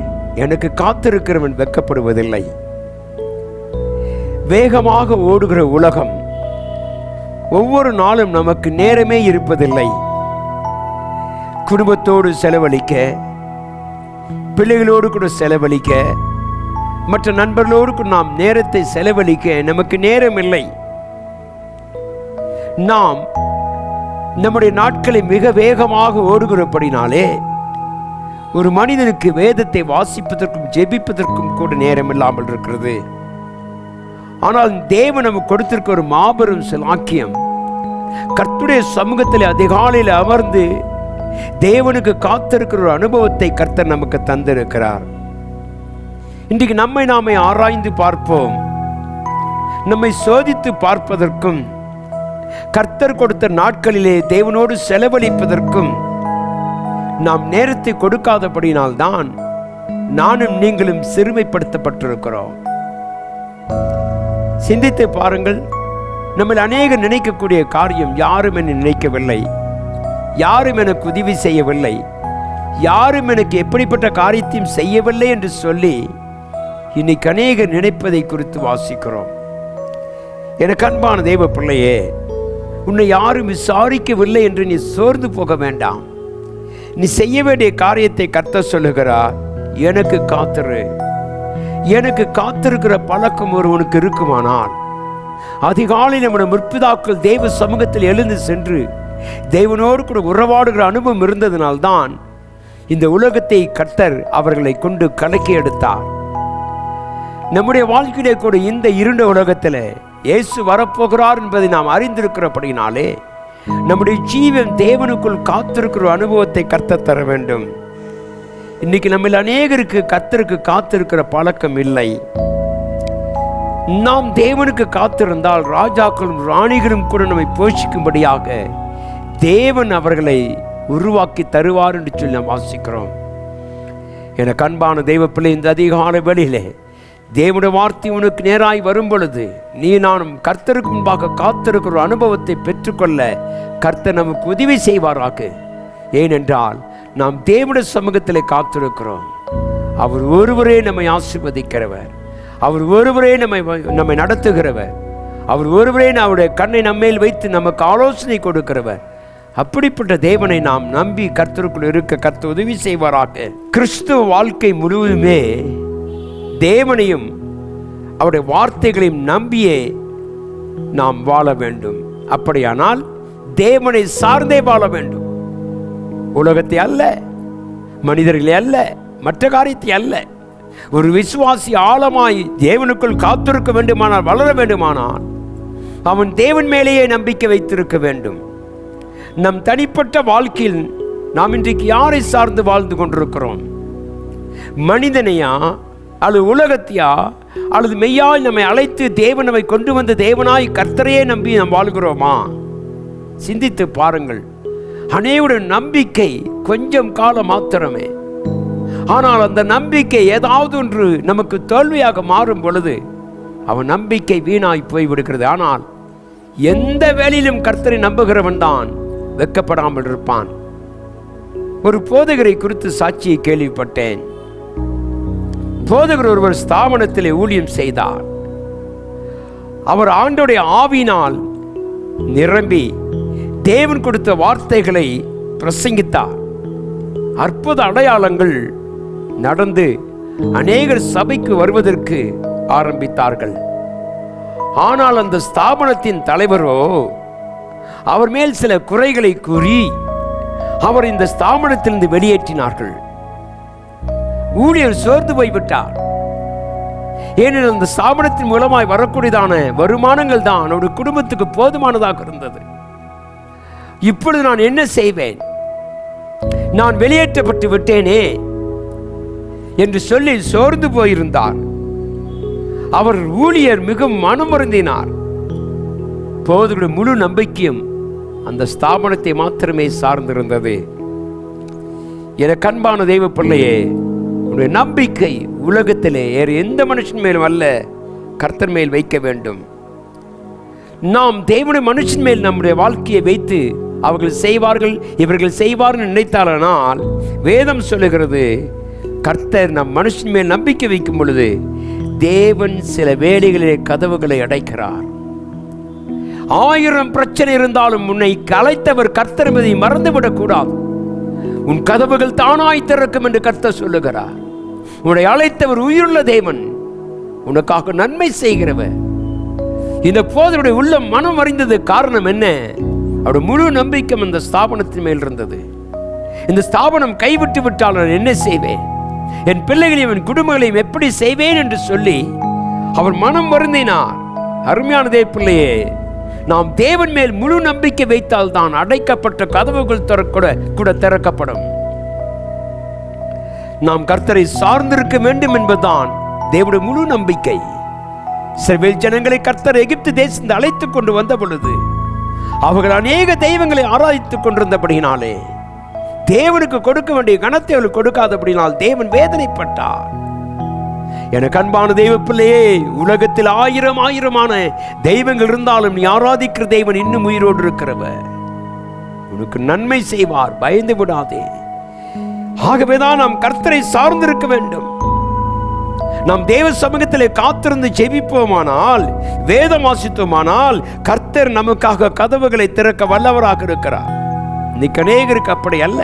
எனக்கு காத்திருக்கிறவன் வெட்கப்படுவதில்லை. வேகமாக ஓடுகிற உலகம், ஒவ்வொரு நாளும் நமக்கு நேரமே இருப்பதில்லை. குடும்பத்தோடு செலவழிக்க, பிள்ளைகளோடு கூட செலவழிக்க, மற்ற நண்பர்களோடு கூட நாம் நேரத்தை செலவழிக்க நமக்கு நேரம் இல்லை. நாம் நம்முடைய நாட்களை மிக வேகமாக ஓடுகிறபடினாலே ஒரு மனிதனுக்கு வேதத்தை வாசிப்பதற்கும் ஜெபிப்பதற்கும் கூட நேரம் இல்லாமல் இருக்கிறது. ஆனால் தேவன் நமக்கு கொடுத்திருக்க ஒரு மாபெரும் சிலாக்கியம், கர்த்தருடைய சமூகத்தில் அதிகாலையில் அமர்ந்து தேவனுக்கு காத்திருக்கிற ஒரு அனுபவத்தை கர்த்தர் நமக்கு தந்திருக்கிறார். இன்றைக்கு நம்மை நாமே ஆராய்ந்து பார்ப்போம். நம்மை சோதித்து பார்ப்பதற்கும் கர்த்தர் கொடுத்த நாட்களிலே தேவனோடு செலவழிப்பதற்கும் நாம் நேரத்தை கொடுக்காதபடினால்தான் நானும் நீங்களும் சிறுமைப்படுத்தப்பட்டிருக்கிறோம். சிந்தித்து பாருங்கள். நம்ம அநேக நினைக்கக்கூடிய காரியம், யாரும் என்னை நினைக்கவில்லை, யாரும் எனக்கு உதவி செய்யவில்லை, யாரும் எனக்கு எப்படிப்பட்ட காரியத்தையும் செய்யவில்லை என்று சொல்லி இன்னைக்கு அநேக நினைப்பதை குறித்து வாசிக்கிறோம். எனக்கு அன்பான தேவ பிள்ளையே, உன்னை யாரும் விசாரிக்கவில்லை என்று நீ சோர்ந்து போக வேண்டாம். நீ செய்ய வேண்டிய காரியத்தை கர்த்தர் சொல்லுகிறார். எனக்கு காத்திரு. எனக்கு காத்திருக்கிற பழக்கம் ஒருவனுக்கு இருக்குமானால், அதிகாலை நம்முடைய முற்பிதாக்கள் தெய்வ சமூகத்தில் எழுந்து சென்று தேவனோடு கூட உறவாடுகிற அனுபவம் இருந்ததினால்தான் இந்த உலகத்தை கர்த்தர் அவர்களை கொண்டு கலக்கி எடுத்தார். நம்முடைய வாழ்க்கையிலே கூட இந்த இருண்ட உலகத்தில் இயேசு வரப்போகிறார் என்பதை நாம் அறிந்திருக்கிறபடினாலே நம்முடைய ஜீவன் தேவனுக்குள் காத்திருக்கிற அனுபவத்தை கர்த்தர் தர வேண்டும். இன்னைக்கு நம்ம அநேகருக்கு கர்த்தருக்கு காத்திருக்கிற பழக்கம் இல்லை. நாம் தேவனுக்கு காத்திருந்தால் ராஜாக்களும் ராணிகளும் கூட நம்மை போஷிக்கும்படியாக தேவன் அவர்களை உருவாக்கி தருவார் என்று சொல்லி நாம் வாசிக்கிறோம். எனக்கு அன்பான தெய்வ பிள்ளை, இந்த அதிகாலை வேளையிலே தேவனுடைய வார்த்தை உனக்கு நேராய் வரும் பொழுது நீ நானும் கர்த்தருக்கு முன்பாக காத்திருக்கிற ஒரு அனுபவத்தை பெற்றுக்கொள்ள கர்த்தர் நமக்கு உதவி செய்வாராக. ஏனென்றால் நாம் தேவனுடைய சமூகத்திலே காத்திருக்கிறோம். அவர் ஒருவரே நம்மை ஆசீர்வதிக்கிறவர், அவர் ஒருவரே நம்மை நடத்துகிறவர், அவர் ஒருவரே அவருடைய கண்ணை நம்மேல் வைத்து நமக்கு ஆலோசனை கொடுக்கிறவர். அப்படிப்பட்ட தேவனை நாம் நம்பி கர்த்தருக்குள் இருக்க கர்த்தர் உதவி செய்வாராக. கிறிஸ்துவ வாழ்க்கை முழுவதுமே தேவனையும் அவருடைய வார்த்தைகளையும் நம்பியே நாம் வாழ வேண்டும். அப்படியானால் தேவனை சார்ந்தே வாழ வேண்டும். உலகத்தை அல்ல, மனிதர்களை அல்ல, மற்ற காரியத்தை அல்ல. ஒரு விசுவாசி ஆழமாய் தேவனுக்குள் காத்திருக்க வேண்டுமானால், வளர வேண்டுமானால் அவன் தேவன் மேலேயே நம்பிக்கை வைத்திருக்க வேண்டும். நம் தனிப்பட்ட வாழ்க்கையில் நாம் இன்றைக்கு யாரை சார்ந்து வாழ்ந்து கொண்டிருக்கிறோம்? மனிதனையா அல்லது உலகத்தையா அல்லது மெய்யாய் நம்மை அழைத்து தேவன் நம்மை கொண்டு வந்து தேவனாய் கர்த்தரையே நம்பி நாம் வாழ்கிறோமா? சிந்தித்து பாருங்கள். அநேகருடைய நம்பிக்கை கொஞ்சம் காலம் மாத்திரமே. ஆனால் அந்த நம்பிக்கை ஏதாவது ஒன்று நமக்கு தோல்வியாக மாறும் பொழுது அவன் நம்பிக்கை வீணாய் போய்விடுகிறது. ஆனால் எந்த வேளையிலும் கர்த்தரை நம்புகிறவன் தான் வெட்கப்படாமல் இருப்பான். ஒரு போதகரை குறித்து சாட்சியை கேள்விப்பட்டேன். போதகர் ஒருவர் ஸ்தாபனத்திலே ஊழியம் செய்தார். அவர் ஆண்டவருடைய ஆவியினால் நிரம்பி தேவன் கொடுத்த வார்த்தைகளை பிரசங்கித்தார். அற்புத அடையாளங்கள் நடந்து அநேகர் சபைக்கு வருவதற்கு ஆரம்பித்தார்கள். ஆனால் அந்த ஸ்தாபனத்தின் தலைவரோ அவர் மேல் சில குறைகளை கூறி அவர் இந்த ஸ்தாபனத்திலிருந்து வெளியேற்றினார்கள். ஊழியர் சோர்ந்து போய்விட்டார். ஏனெனில் அந்த ஸ்தாபனத்தின் மூலமாய் வரக்கூடியதான வருமானங்கள் தான் அவருடைய குடும்பத்துக்கு போதுமானதாக இருந்தது. இப்பொழுது நான் என்ன செய்வேன்? நான் வெளியேற்றப்பட்டு விட்டேனே என்று சொல்லி சோர்ந்து போயிருந்தார். அவர் ஊழியர் மிகவும் மனம் வருந்தினார். போதகருடைய முழு நம்பிக்கையும் அந்த ஸ்தாபனத்தை மாத்திரமே சார்ந்திருந்தது. எனக்கு அன்பான தெய்வ பிள்ளையே, உன்னுடைய நம்பிக்கை உலகத்திலே வேறு எந்த மனுஷன் மேலும் அல்ல, கர்த்தர் மேல் வைக்க வேண்டும். நாம் தேவனுடைய மனுஷன் மேல் நம்முடைய வாழ்க்கையை வைத்து அவர்கள் செய்வார்கள் இவர்கள் செய்வார்கள் நினைத்தானால், வேதம் சொல்லுகிறது கர்த்தர் நம் மனுஷன் மேல் நம்பிக்கை வைக்கும் பொழுது தேவன் சில வேளைகளிலே கதவுகளை அடைக்கிறார். 1000 பிரச்சனை இருந்தாலும் உன்னை அழைத்தவர் கர்த்தர் என்பதை மறந்துவிடக் கூடாது. உன் கதவுகள் தானாய் திறக்கும் என்று கர்த்தர் சொல்லுகிறார். உன்னை அழைத்தவர் உயிருள்ள தேவன், உனக்காக நன்மை செய்கிறவர். இந்த போதனுடைய உள்ள மனம் அறிந்தது காரணம் என்ன? அவருடைய முழு நம்பிக்கை இந்த ஸ்தாபனத்தின் மேல் இருந்தது. இந்த ஸ்தாபனம் கைவிட்டு விட்டால் நான் என்ன செய்வேன், என் பிள்ளைகளையும் என் குடும்பங்களையும் எப்படி செய்வேன் என்று சொல்லி அவர் மனம் வருந்தினார். அருமையான தேவ பிள்ளையே, நாம் தேவன் மேல் முழு நம்பிக்கை வைத்தால் தான் அடைக்கப்பட்ட கதவுகள் கூட திறக்கப்படும். நாம் கர்த்தரை சார்ந்திருக்க வேண்டும் என்பதுதான் தேவனுடைய முழு நம்பிக்கை. இஸ்ரவேல் ஜனங்களை கர்த்தர் எகிப்து தேசத்தை அழைத்துக் கொண்டு வந்த பொழுது அவர்கள் அநேக தெய்வங்களை ஆராதித்துக் கொண்டிருந்தபடியினாலே தேவனுக்கு கொடுக்க வேண்டிய கனத்தை அவர்கள் கொடுக்காதபடினால் தேவன் வேதனைப்பட்டார். எனக்கு அன்பான தெய்வ பிள்ளையே, உலகத்தில் 1000 தெய்வங்கள் இருந்தாலும் நீ ஆராதிக்கிற தெய்வன் இன்னும் உயிரோடு இருக்கிறவர். உனக்கு நன்மை செய்வார், பயந்து விடாதே. ஆகவேதான் நாம் கர்த்தரை சார்ந்திருக்க வேண்டும். நாம் தேவ சமூகத்திலே காத்திருந்து ஜெபிப்போமானால், வேதம் வாசித்தோமானால் கர்த்தர் நமக்காக கதவுகளை திறக்க வல்லவராக இருக்கிறார். இன்னைக்கு அநேகருக்கு அப்படி அல்ல.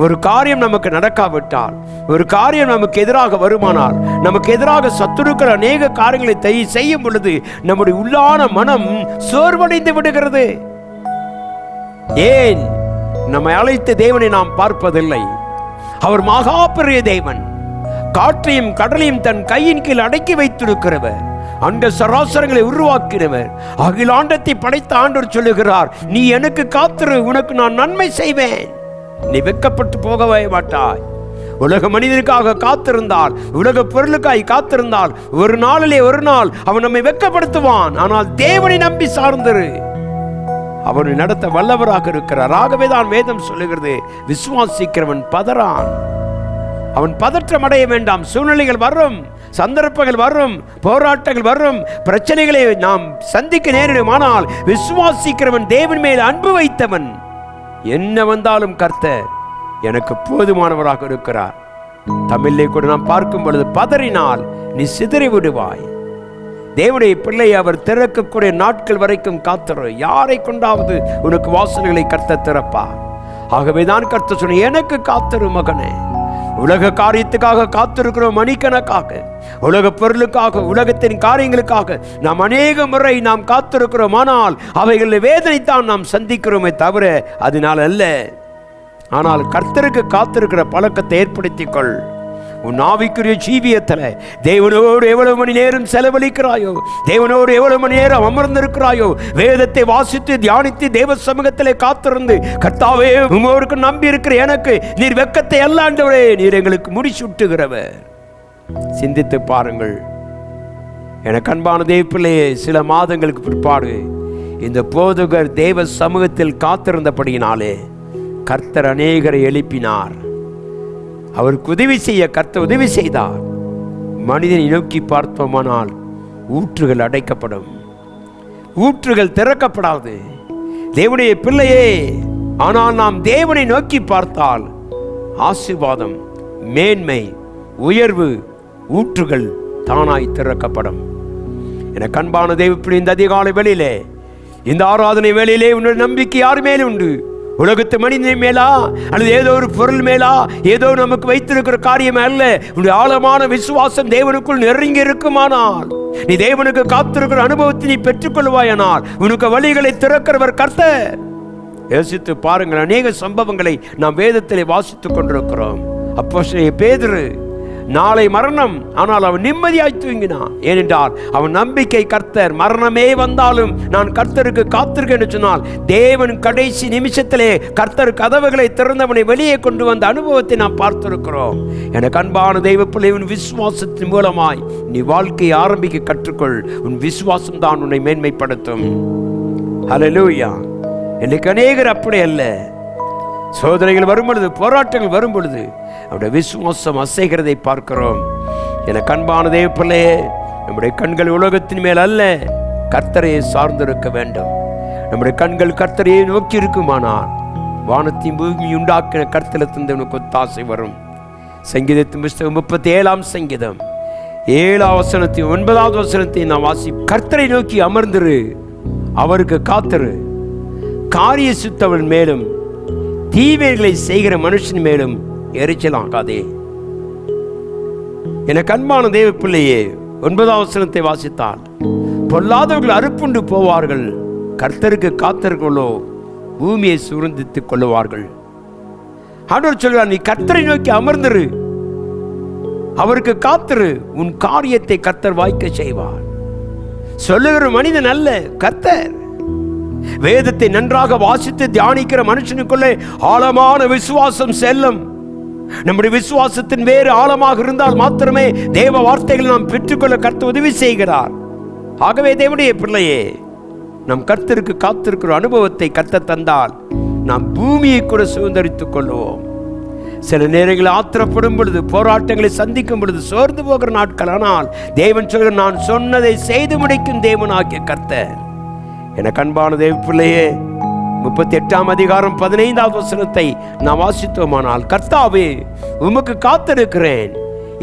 ஒரு காரியம் நமக்கு நடக்காவிட்டால், ஒரு காரியம் நமக்கு எதிராக வருமானால், நமக்கு எதிராக சத்துருக்கள் அநேக காரியங்களை செய்யும் பொழுது நம்முடைய உள்ளான மனம் சோர்வடைந்து விடுகிறது. ஏன்? நம்மை அழைத்த தேவனை நாம் பார்ப்பதில்லை. அவர் மகா பெரிய தேவன், காற்றையும் கடலையும் தன் கையின் கீழ் அடக்கி வைத்திருக்கிறவர், அந்த சராசரங்களை உருவாக்கினவர், அகிலாண்டத்தை படைத்த ஆண்டவர் சொல்லுகிறார், நீ எனக்கு காத்திரு, உனக்கு நான் நன்மை செய்வேன். நீ வெட்கப்பட்டு போகவே மாட்டாய். உலக மனிதனுக்காக காத்திருந்தால், உலக பொருளுக்காய் காத்திருந்தால், ஒரு நாளிலே ஒரு நாள் அவன் நம்மை வெட்கப்படுத்துவான். ஆனால் தேவனை நம்பி சார்ந்திரு, அவனை நடத்த வல்லவராக இருக்கிறார். ஆகவேதான் வேதம் சொல்லுகிறது, விசுவாசிக்கிறவன் பதறான். அவன் பதற்றம் அடைய வேண்டாம். சூழ்நிலைகள் வரும், சந்தர்ப்பங்கள் வரும், போராட்டங்கள் வரும், பிரச்சனைகளை நாம் சந்திக்க நேரிடும். ஆனால் விசுவாசிக்கிறவன், தேவன் மேல் அன்பு வைத்தவன், என்ன வந்தாலும் கர்த்தர் எனக்கு போதுமானவராக இருக்கிறார். தமிழை கூட நாம் பார்க்கும் பொழுது, பதறினால் நீ சிதறி விடுவாய். தேவனுடைய பிள்ளை அவர் திறக்கக்கூடிய நாட்கள் வரைக்கும் காத்திரு. யாரை கொண்டாவது உனக்கு வாசல்களை கர்த்தர் திறப்பார். ஆகவேதான் கர்த்தர் சொன்ன, எனக்கு காத்திரு மகனே. உலக காரியத்துக்காக காத்திருக்கிறோம், மணிக்கணக்காக உலக பொருளுக்காக, உலகத்தின் காரியங்களுக்காக நாம் அநேக முறை நாம் காத்திருக்கிறோம். ஆனால் அவைகளில் வேதனைத்தான் நாம் சந்திக்கிறோமே தவிர அதனால் அல்ல. ஆனால் கர்த்தருக்கு காத்திருக்கிற பழக்கத்தை ஏற்படுத்திக்கொள். உன் ஆவிக்குரிய ஜீவியத்தில் தேவனோடு எவ்வளவு மணி நேரம் செலவழிக்கிறாயோ, தேவனோடு எவ்வளவு மணி நேரம் அமர்ந்திருக்கிறாயோ, வேதத்தை வாசித்து தியானித்து தேவ சமூகத்திலே காத்திருந்து, கர்த்தாவே உமோருக்கு நம்பி இருக்கிற எனக்கு நீர் வெட்கத்தை அல்ல ஆண்டவரே, நீர் எங்களுக்கு முடிசூட்டுகிறவர். சிந்தித்து பாருங்கள். எனக்கு அன்பான தேவ பிள்ளையே, சில மாதங்களுக்கு பிற்பாடு இந்த போதகர் தேவ சமூகத்தில் காத்திருந்தபடியினாலே கர்த்தர் அநேகரை எழுப்பினார். அவருக்கு உதவி செய்ய கர்த்தர் உதவி செய்தார். மனிதனை நோக்கி பார்த்தோமானால் ஊற்றுகள் அடைக்கப்படும், ஊற்றுகள் திறக்கப்படாது. தேவனுடைய பிள்ளையே, ஆனால் நாம் தேவனை நோக்கி பார்த்தால் ஆசீர்வாதம், மேன்மை, உயர்வு, ஊற்றுகள் தானாய் திறக்கப்படும். என அன்பான தேவ பிள்ளை, இந்த அதிகாலை வேளையிலே, இந்த ஆராதனை வேளையிலே உன்னுடைய நம்பிக்கை யார் மேலே உண்டு? உலகத்து மனிதன் மேலா, அல்லது ஏதோ ஒரு பொருள் மேலா, ஏதோ நமக்கு வைத்திருக்கிற காரியம் அல்ல. உன்னுடைய ஆழமான விசுவாசம் தேவனுக்குள் நெருங்கி இருக்குமானால், நீ தேவனுக்கு காத்திருக்கிற அனுபவத்தை நீ பெற்றுக்கொள்வாயானால், உனக்கு வழிகளை திறக்கிறவர் கர்த்தர். யோசித்து பாருங்கள். அநேக சம்பவங்களை நாம் வேதத்திலே வாசித்துக் கொண்டிருக்கிறோம். அப்போஸ்தலனாகிய பேதுரு நாளை மரணம், ஆனால் அவன் நிம்மதியாய் தூங்கினான். ஏனென்றால் அவன் நம்பிக்கை கர்த்தர். மரணமே வந்தாலும் நான் கர்த்தருக்கு காத்திருக்கேன் என்று சொன்னால், தேவன் கடைசி நிமிஷத்திலே கர்த்தர் கதவுகளை திறந்தவனை வெளியே கொண்டு வந்த அனுபவத்தை நாம் பார்த்திருக்கிறோம். எனக்கு அன்பான தெய்வ பிள்ளை, உன் விசுவாசத்தின் மூலமாய் நீ வாழ்க்கையை ஆரம்பிக்க கற்றுக்கொள். உன் விசுவாசம் தான் உன்னை மேன்மைப்படுத்தும். ஹல்லேலூயா. இன்னைக்கு அநேகர் அப்படி அல்ல. சோதனைகள் வரும் பொழுது, போராட்டங்கள் வரும் பொழுது, அவருடைய விசுவாசம் அசைகிறதை பார்க்கிறோம். என கண்பான தேவப்பிள்ளையே, நம்முடைய கண்கள் உலகத்தின் மேல் அல்ல, கர்த்தரையை சார்ந்திருக்க வேண்டும். நம்முடைய கண்கள் கர்த்தரையை நோக்கி இருக்குமானால் வானத்தையும் பூமி உண்டாக்கின கர்த்தரிடத்திலிருந்து உனக்கு ஒத்தாசை வரும். சங்கீதத்தின் புஸ்தகம் 37ஆம் சங்கீதம் 7ஆம் வசனத்தையும் 9ஆவது வசனத்தையும் நான் வாசி. கர்த்தரை நோக்கி அமர்ந்திரு, அவருக்கு காத்திரு. காரிய சுத்தவன் மேலும் தீமைகளை செய்கிற மனுஷன் மேலும் எரிச்சலாகாதே. என கண்பான தேவ பிள்ளையே, 9ஆம் வசனத்தை வாசித்தால், பொல்லாதவர்கள் அறுப்புண்டு போவார்கள், கர்த்தருக்கு காத்திருக்கிறோ பூமியை சுரந்தித்துக் கொள்ளுவார்கள். ஆண்டவர் சொல்கிறார், நீ கர்த்தரை நோக்கி அமர்ந்திரு, அவருக்கு காத்திரு, உன் காரியத்தை கர்த்தர் வாய்க்க செய்வார். சொல்லுகிற மனிதன் அல்ல, கர்த்தர். வேதத்தை நன்றாக வாசித்து தியானிக்கிற மனுஷனுக்குள்ளே ஆழமான விசுவாசம் செல்லும். நம்முடைய விசுவாசத்தின் வேறு ஆழமாக இருந்தால் மாத்திரமே தேவ வார்த்தைகளை நாம் பெற்றுக்கொள்ள கர்த்தர் உதவி செய்கிறார். ஆகவே தேவனுடைய பிள்ளையே, நம் கர்த்தருக்கு காத்திருக்கிற அனுபவத்தை கர்த்தர் தந்தால் நாம் பூமியை கூட சுதந்தரித்துக் கொள்வோம். சில நேரங்களில் ஆத்திரப்படும் பொழுது, போராட்டங்களை சந்திக்கும் பொழுது சோர்ந்து போகிற நாட்கள், ஆனால் தேவன் சொல்கிற, நான் சொன்னதை செய்து முடிக்கும் தேவன் ஆகிய கர்த்தர். என கண்பான தேவ பிள்ளையே, 38ஆம் அதிகாரம் 15ஆவது வசனத்தை நாம் வாசித்தோமானால், கர்த்தாவே உமக்கு காத்திருக்கிறேன்,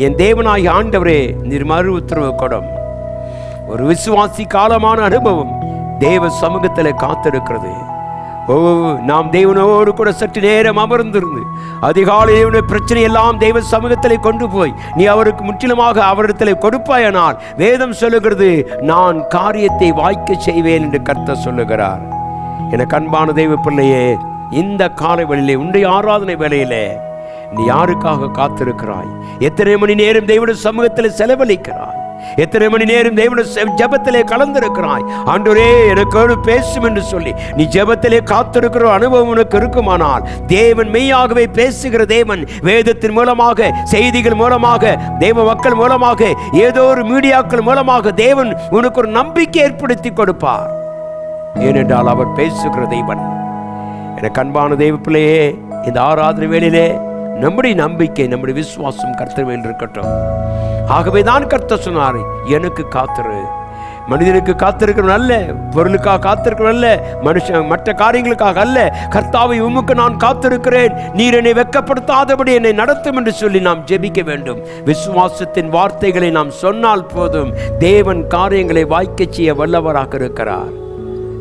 என் தேவனாகிய ஆண்டவரே நீர் மறு உத்தரவு கொடும். ஒரு விசுவாசி காலமான அனுபவம் தேவ சமூகத்தில் காத்திருக்கிறது. நாம் தேவனோடு கூட சற்று நேரம் அமர்ந்திருந்து அதிகாலையுடைய பிரச்சனை எல்லாம் தெய்வ சமூகத்தில் கொண்டு போய் நீ அவருக்கு முற்றிலுமாக அவரிடத்தில் கொடுப்பாயானால் வேதம் சொல்லுகிறது, நான் காரியத்தை வாய்க்க செய்வேன் என்று கர்த்தர் சொல்லுகிறார். என அன்பான தெய்வ பிள்ளையே, இந்த காலை வேளையிலே, உன்னுடைய ஆராதனை வேளையிலே நீ யாருக்காக காத்திருக்கிறாய்? எத்தனை மணி நேரம் தெய்வனுடைய சமூகத்தில் செலவழிக்கிறாய்? எத்தனை மணி நேரம் தேவனுடைய ஜெபத்திலே கலந்திருக்கிறாய்? ஆண்டவரே எனக்கோடு பேசும் என்று சொல்லி நீ ஜெபத்திலே காத்திருக்கிற அனுபவம் உனக்கு இருக்குமானால், தேவன் மெய்யாகவே பேசுகிற தேவன். வேதத்தின் மூலமாக, செய்திகள் மூலமாக, தேவ மக்கள் மூலமாக, ஏதோ ஒரு மீடியாக்கள் மூலமாக தேவன் உனக்கு ஒரு நம்பிக்கை ஏற்படுத்தி கொடுப்பார். ஏனென்றால் அவர் பேசுகிற தேவன். எனக்கு அன்பான தேவ பிள்ளையே, இந்த ஆராதனை வேளையிலே நம்முடைய நம்பிக்கை, நம்முடைய விசுவாசம் கர்த்தர் மேல் இருக்கட்டும். ஆகவே தான் கர்த்தர் சொன்னார், எனக்கு காத்திரு. மனிதனுக்கு காத்திருக்கிறவன் அல்ல, பொருளுக்காக காத்திருக்கிறவன் அல்ல, மனுஷன் மற்ற காரியங்களுக்காக அல்ல. கர்த்தாவை உமக்கு நான் காத்திருக்கிறேன், நீர் என்னை வெட்கப்படுத்தாதபடி என்னை நடத்தும் என்று சொல்லி நாம் ஜெபிக்க வேண்டும். விசுவாசத்தின் வார்த்தைகளை நாம் சொன்னால் போதும், தேவன் காரியங்களை வாய்க்க செய்ய வல்லவராக இருக்கிறார்.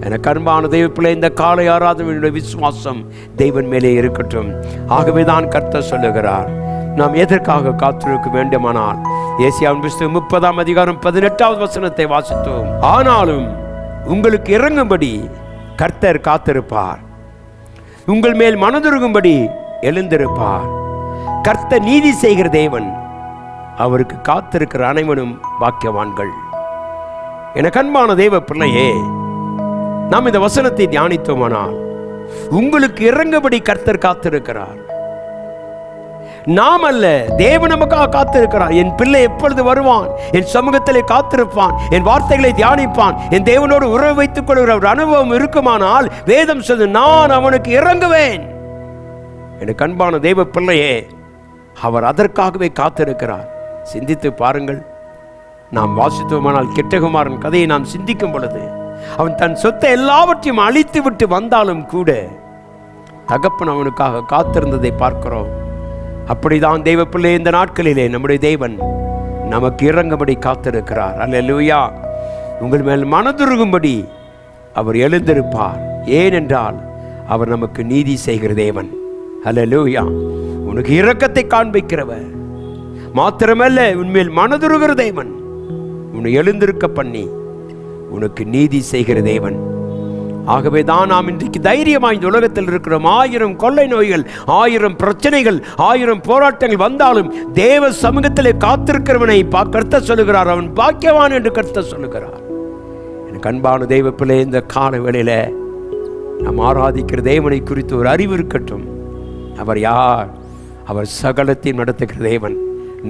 எனக்கு அன்பான தெய்வ பிள்ளை, இந்த காலை ஆராதனையுடைய விசுவாசம் தெய்வன் மேலே இருக்கட்டும். ஆகவே தான் கர்த்தர் சொல்லுகிறார், நாம் எதற்காக காத்திருக்க வேண்டுமானால், ஏசாயாவின் புத்தகம் 30ஆம் அதிகாரம் 18ஆவது வசனத்தை வாசித்தோம். ஆனாலும் உங்களுக்கு இறங்கும்படி கர்த்தர் காத்திருப்பார், உங்கள் மேல் மனதுருகும்படி எழுந்திருப்பார். கர்த்தர் நீதி செய்கிற தேவன், அவருக்கு காத்திருக்கிற அனைவரும் பாக்கியவான்கள். எனக்கு அன்பான தெய்வ பிள்ளையே, நாம் இந்த வசனத்தை தியானித்தோமானால், உங்களுக்கு இறங்கும்படி கர்த்தர் காத்திருக்கிறார். நாம் அல்ல, தேவன் நமக்காக காத்திருக்கிறார். என் பிள்ளை எப்பொழுது வருவான், என் சமூகத்திலே காத்திருப்பான், என் வார்த்தைகளை தியானிப்பான், என் தேவனோடு உறவு வைத்துக் கொள்கிற ஒரு அனுபவம் இருக்குமானால், வேதம் சொல்லு, நான் அவனுக்கு இறங்குவேன். எனக்கு அன்பான தேவ பிள்ளையே, அவர் அதற்காகவே காத்திருக்கிறார். சிந்தித்து பாருங்கள். நாம் வாசித்தோமானால் கெட்டகுமாரன் கதையை நாம் சிந்திக்கும் பொழுது, அவன் தன் சொத்தை எல்லாவற்றையும் அழித்து விட்டு வந்தாலும் கூட தகப்பன் அவனுக்காக காத்திருந்ததை பார்க்கிறோம். அப்படிதான் தெய்வ பிள்ளை, இந்த நாட்களிலே நம்முடைய தேவன் நமக்கு இறங்கும்படி காத்திருக்கிறார். அல்லேலூயா. உங்கள் மேல் மனதுருகும்படி அவர் எழுந்திருப்பார். ஏனென்றால் அவர் நமக்கு நீதி செய்கிற தேவன். அல்லேலூயா. உனக்கு இரக்கத்தை காண்பிக்கிறவர் மாத்திரமல்ல, உன்மேல் மனதுருகிற தேவன், உன்னை எழுந்திருக்க பண்ணி உனக்கு நீதி செய்கிற தேவன். ஆகவே தான் நாம் இன்றைக்கு தைரியமாய் இந்த உலகத்தில் இருக்கிறோம். 1000 கொள்ளை நோய்கள், 1000 பிரச்சனைகள், 1000 போராட்டங்கள் வந்தாலும் தேவ சமூகத்திலே காத்திருக்கிறவனை கர்த்தர் சொல்லுகிறார், அவன் பாக்கியவான் என்று கர்த்தர் சொல்லுகிறார். எனக்கு அன்பான தெய்வ பிள்ளை, இந்த கால வேளையில நாம் ஆராதிக்கிற தேவனை குறித்து ஒரு அறிவு இருக்கட்டும். அவர் யார்? அவர் சகலத்தையும் நடத்துகிற தேவன்.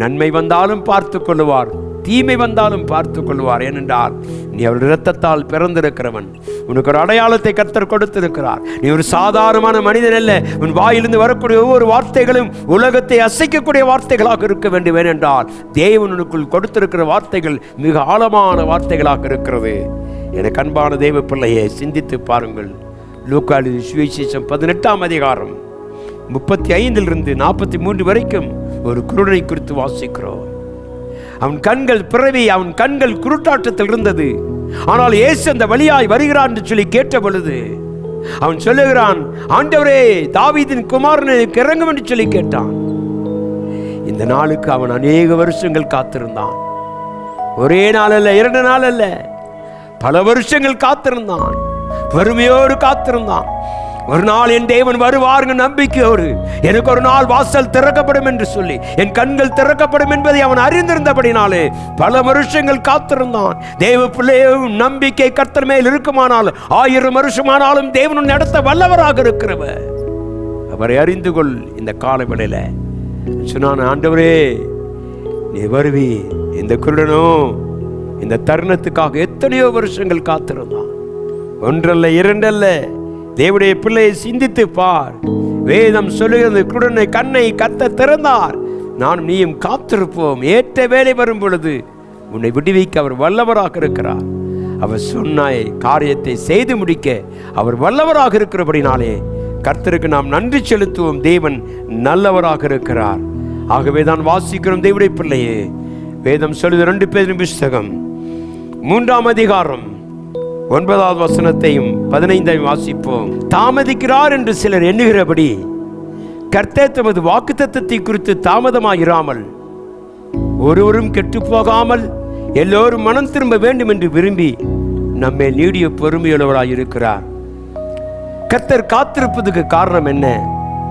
நன்மை வந்தாலும் பார்த்து கொள்ளுவார், தீமை வந்தாலும் பார்த்து கொள்வார். ஏனென்றால் நீ அவர் இரத்தத்தால் பிறந்திருக்கிறவன். உனக்கு ஒரு அடையாளத்தை கர்த்தர் கொடுத்திருக்கிறார். நீ ஒரு சாதாரணமான மனிதன் அல்ல. உன் வாயிலிருந்து வரக்கூடிய ஒவ்வொரு வார்த்தைகளும் உலகத்தை அசைக்கக்கூடிய வார்த்தைகளாக இருக்க வேண்டும். ஏனென்றால் தேவனுக்குள் கொடுத்திருக்கிற வார்த்தைகள் மிக ஆழமான வார்த்தைகளாக இருக்கிறது. எனக்கு அன்பான தேவ பிள்ளையை சிந்தித்து பாருங்கள். லூக்கா எழுதிய சுவிசேஷம் 18ஆம் அதிகாரம் 35 43 வரைக்கும் ஒரு குருடனை குறித்து வாசிக்கிறோம். அவன் கண்கள் பிறவி, அவன் கண்கள் குருட்டாட்டத்தில் இருந்தது. ஆனால் இயேசு அந்த வழியாய் வருகிறான் என்று சொல்லி கேட்ட பொழுது அவன் சொல்லுகிறான், ஆண்டவரே, தாவீதின் குமாரனை இறங்கும் என்று சொல்லி கேட்டான். இந்த நாளுக்கு அவன் அநேக வருஷங்கள் காத்திருந்தான். ஒரே நாள் அல்ல, 2 நாள் அல்ல, பல வருஷங்கள் காத்திருந்தான். வறுமையோடு காத்திருந்தான். ஒரு நாள் என் தேவன் வருவாருங்க நம்பிக்கையோடு, எனக்கு ஒரு நாள் வாசல் திறக்கப்படும் என்று சொல்லி என் கண்கள் திறக்கப்படும் என்பதை அவன் அறிந்திருந்தபடினாலே பல வருஷங்கள் காத்திருந்தான். தேவ பிள்ளையும் நம்பிக்கை கர்த்தர் மேல் இருக்குமானால் 1000 வருஷமானாலும் தேவன் நடத்த வல்லவராக இருக்கிறவர். அவரை அறிந்து கொள். இந்த காலவேளையில சொன்னான், ஆண்டவரே நீ வருவி. இந்த குருடனும் இந்த தருணத்துக்காக எத்தனையோ வருஷங்கள் காத்திருந்தான். 1 அல்ல 2 அல்ல. தேவனுடைய பிள்ளையை சிந்தித்து பார். வேதம் சொல்லுகிறது, குருடனை கண்ணை கர்த்தர் திறந்தார், நானும் நீயும் காத்திருப்போம். ஏற்ற வேலை வரும் பொழுது உன்னை விடுவிக்க அவர் வல்லவராக இருக்கிறார். அவர் சொன்ன காரியத்தை செய்து முடிக்க அவர் வல்லவராக இருக்கிறபடினாலே கர்த்தருக்கு நாம் நன்றி செலுத்துவோம். தேவன் நல்லவராக இருக்கிறார். ஆகவே தான் வாசிக்கிறோம் தேவனுடைய பிள்ளையே. வேதம் சொல்லுது 2 பேதுரு புத்தகம் 3ஆம் அதிகாரம் 9வது வசனத்தையும் 15ஐயும் வாசிப்போம். தாமதிக்கிறார் என்று சிலர் எண்ணுகிறபடி கர்த்தர் தமது வாக்குத்தத்தத்தை குறித்து தாமதமாயிராமல் ஒருவரும் கெட்டு போகாமல் எல்லோரும் மனம் திரும்ப வேண்டும் என்று விரும்பி நம்மை நீடிய பொறுமையுள்ளவராய் இருக்கிறார். கர்த்தர் காத்திருப்பதுக்கு காரணம் என்ன?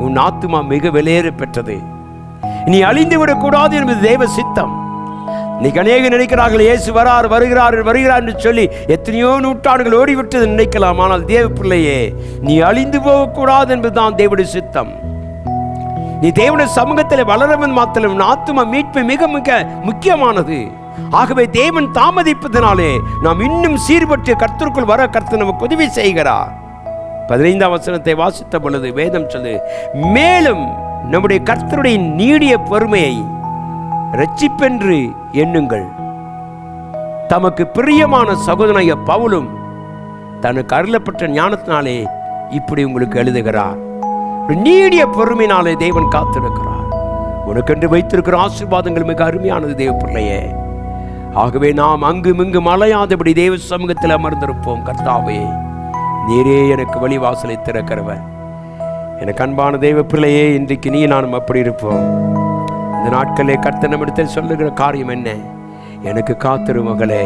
உன் ஆத்துமா மிக விலையேற பெற்றது. நீ அழிந்து விடக்கூடாது என்பது தேவ சித்தம். இன்னைக்கு அநேக நினைக்கிறார்கள், இயேசு வருகிறார் என்று சொல்லி எத்தனையோ நூற்றாண்டுகள் ஓடிவிட்டது நினைக்கலாம். ஆனால் தேவ பிள்ளையே, நீ அழிந்து போகக்கூடாது என்பதுதான் தேவனுடைய சித்தம். நீ தேவனுடைய சமூகத்தில் வளரவன் மாத்திரம் ஆத்தும மீட்பு மிக மிக முக்கியமானது. ஆகவே தேவன் தாமதிப்பதனாலே நாம் இன்னும் சீர்பட்டு கர்த்தருக்குள் வர கர்த்தர் நமக்கு உதவி செய்கிறார். 15ஆம் வசனத்தை வாசித்த பொழுது வேதம் சொல்லு, மேலும் நம்முடைய கர்த்தருடைய நீடிய பொறுமையை இரட்சிப்பென்று எண்ணுங்கள். தமக்கு பிரியமான சகோதரனாகிய பவுலும் தனக்கு அருளப்பட்ட ஞானத்தினாலே இப்படி உங்களுக்கு எழுதுகிறார். நீடிய பொறுமையினாலே தேவன் காத்திருக்கிறார். உனக்கென்று வைத்திருக்கிற ஆசீர்வாதங்கள் மிக அருமையானது தேவ பிள்ளையே. ஆகவே நாம் அங்கும் இங்கும் அலையாதபடி தேவ சமூகத்தில் அமர்ந்திருப்போம். கர்த்தாவே, நீரே எனக்கு வழிவாசலை திறக்கிறவர். எனக்கு அன்பான தேவ பிள்ளையே, இன்றைக்கு நீ நானும் அப்படி இருப்போம். இந்த நாட்களே கர்த்தர் நம்மிடத்தில் சொல்லுகிற காரியம் என்ன? எனக்கு காத்திரு மகளே.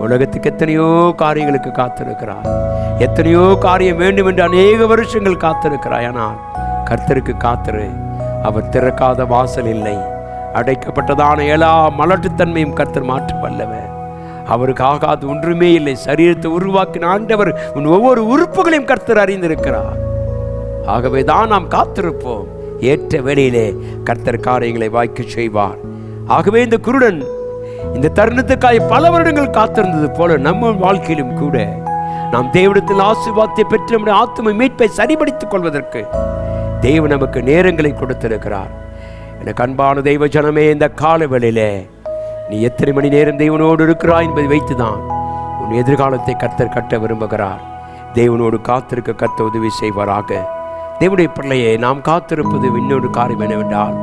உலகத்துக்கு எத்தனையோ காரியங்களுக்கு காத்திருக்கிறார். எத்தனையோ காரியம் வேண்டும் என்று அநேக வருஷங்கள் காத்திருக்கிறாய். ஆனால் கர்த்தருக்கு காத்திரு. அவர் திறக்காத வாசல் இல்லை. அடைக்கப்பட்டதான எல்லா மலட்டுத்தன்மையும் கர்த்தர் மாற்ற வல்லவர். அவருக்கு ஆகாது ஒன்றுமே இல்லை. சரீரத்தை உருவாக்கின ஆண்டவர் உன் ஒவ்வொரு உறுப்புகளையும் கர்த்தர் அறிந்திருக்கிறார். ஆகவே தான் நாம் காத்திருப்போம். ஏற்ற வேளையிலே கர்த்தர் காரியங்களை வாய்க்க செய்வார். ஆகவே இந்த குருடன் இந்த தருணத்துக்காய் பல வருடங்கள் காத்திருந்தது போல நம்ம வாழ்க்கையிலும் கூட நாம் தேவனிடத்தில் ஆசீர்வாதத்தை பெற்று நம்முடைய ஆத்தும மீட்பை சரிபடுத்திக் கொள்வதற்கு தேவன் நமக்கு நேரங்களை கொடுத்திருக்கிறார். எனக்கு அன்பான தெய்வ ஜனமே, இந்த கால வேளையிலே நீ எத்தனை மணி நேரம் தேவனோடு இருக்கிறாய் என்பதை வைத்துதான் உன் எதிர்காலத்தை கர்த்தர் கட்ட விரும்புகிறார். தேவனோடு காத்திருக்க கர்த்தர் உதவி செய்வாராக. தேவனுடைய பிள்ளையை, நாம் காத்திருப்பது இன்னொரு காரியம் என்னவென்றால்,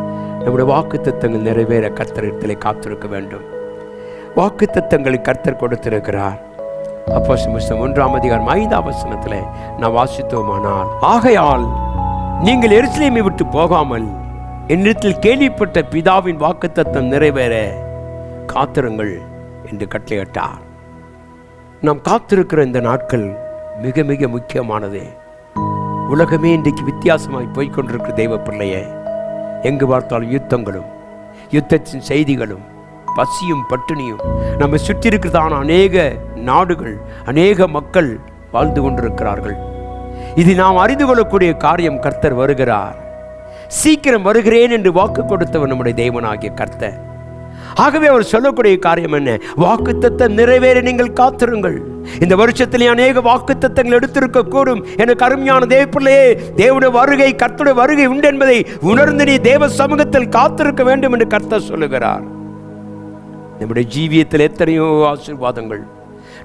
நம்முடைய வாக்கு தத்தங்கள் நிறைவேற கர்த்தரிடத்திலே காத்திருக்க வேண்டும். வாக்கு தத்தங்களை கர்த்தர் கொடுத்திருக்கிறார். அப்போஸ்தலர் 1ஆம் அதிகாரம் 5ஆம் வசனத்தில் நாம் வாசித்தோமானால், ஆகையால் நீங்கள் எருசலேமை விட்டு போகாமல் என்னிடத்தில் கேள்விப்பட்ட பிதாவின் வாக்கு தத்தம் நிறைவேற காத்திருங்கள் என்று கட்டளையிட்டார். நாம் காத்திருக்கிற இந்த நாட்கள் மிக மிக முக்கியமானது. உலகமே இன்றைக்கு வித்தியாசமாய் போய்கொண்டிருக்கிற தெய்வ பிள்ளையே, எங்கு பார்த்தாலும் யுத்தங்களும் யுத்தத்தின் செய்திகளும் பசியும் பட்டினியும் நம்ம சுற்றி இருக்கிறதான அநேக நாடுகள், அநேக மக்கள் வாழ்ந்து கொண்டிருக்கிறார்கள். இது நாம் அறிந்து கொள்ளக்கூடிய காரியம். கர்த்தர் வருகிறார். சீக்கிரம் வருகிறேன் என்று வாக்கு கொடுத்தவர் நம்முடைய தேவனாகிய கர்த்தர். ஆகவே அவர் சொல்லக்கூடிய காரியம் என்ன? வாக்குத்தத்தம் நிறைவேற நீங்கள் காத்திருங்கள். இந்த வருஷத்திலே அநேக வாக்குத்தத்தங்கள் எடுத்திருக்க கூடும். எனக்கு அருமையான தேவப்பிள்ளையே, தேவனுடைய வருகை, கர்த்தருடைய வருகை உண்டு என்பதை உணர்ந்து நீ தேவ சமூகத்தில் காத்திருக்க வேண்டும் என்று கர்த்தர் சொல்லுகிறார். நம்முடைய ஜீவியத்தில் எத்தனையோ ஆசீர்வாதங்கள்,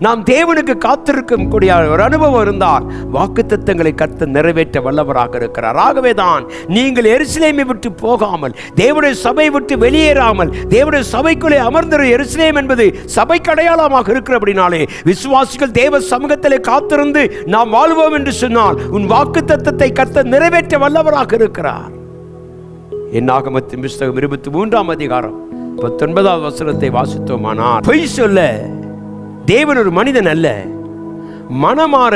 நாம் தேவனுக்கு காத்திருக்கும் கூடிய ஒரு அனுபவம் இருந்தால் வாக்குத்தத்தங்களை கர்த்தர் நிறைவேற்ற வல்லவராக இருக்கிறார். ஆகவே தான் நீங்கள் எருசலேமை விட்டு போகாமல், தேவனுடைய சபை விட்டு வெளியேறாமல், தேவனுடைய சபைக்குள்ளே அமர்ந்திரு. எருசலேம் என்பது சபைக்கு அடையாளமாக இருக்கிறபடினாலே விசுவாசிகள் தேவ சமூகத்திலே காத்திருந்து நாம் வாழ்வோம் என்று சொன்னால் உன் வாக்குத்தத்தத்தை கர்த்தர் நிறைவேற்ற வல்லவராக இருக்கிறார். என்னாகமத்தின் புத்தகம் 23ஆம் அதிகாரம் 19வது வசனத்தை வாசித்தோமானால், பொய் சொல்ல தேவன் ஒரு மனிதன் அல்ல, மனமாற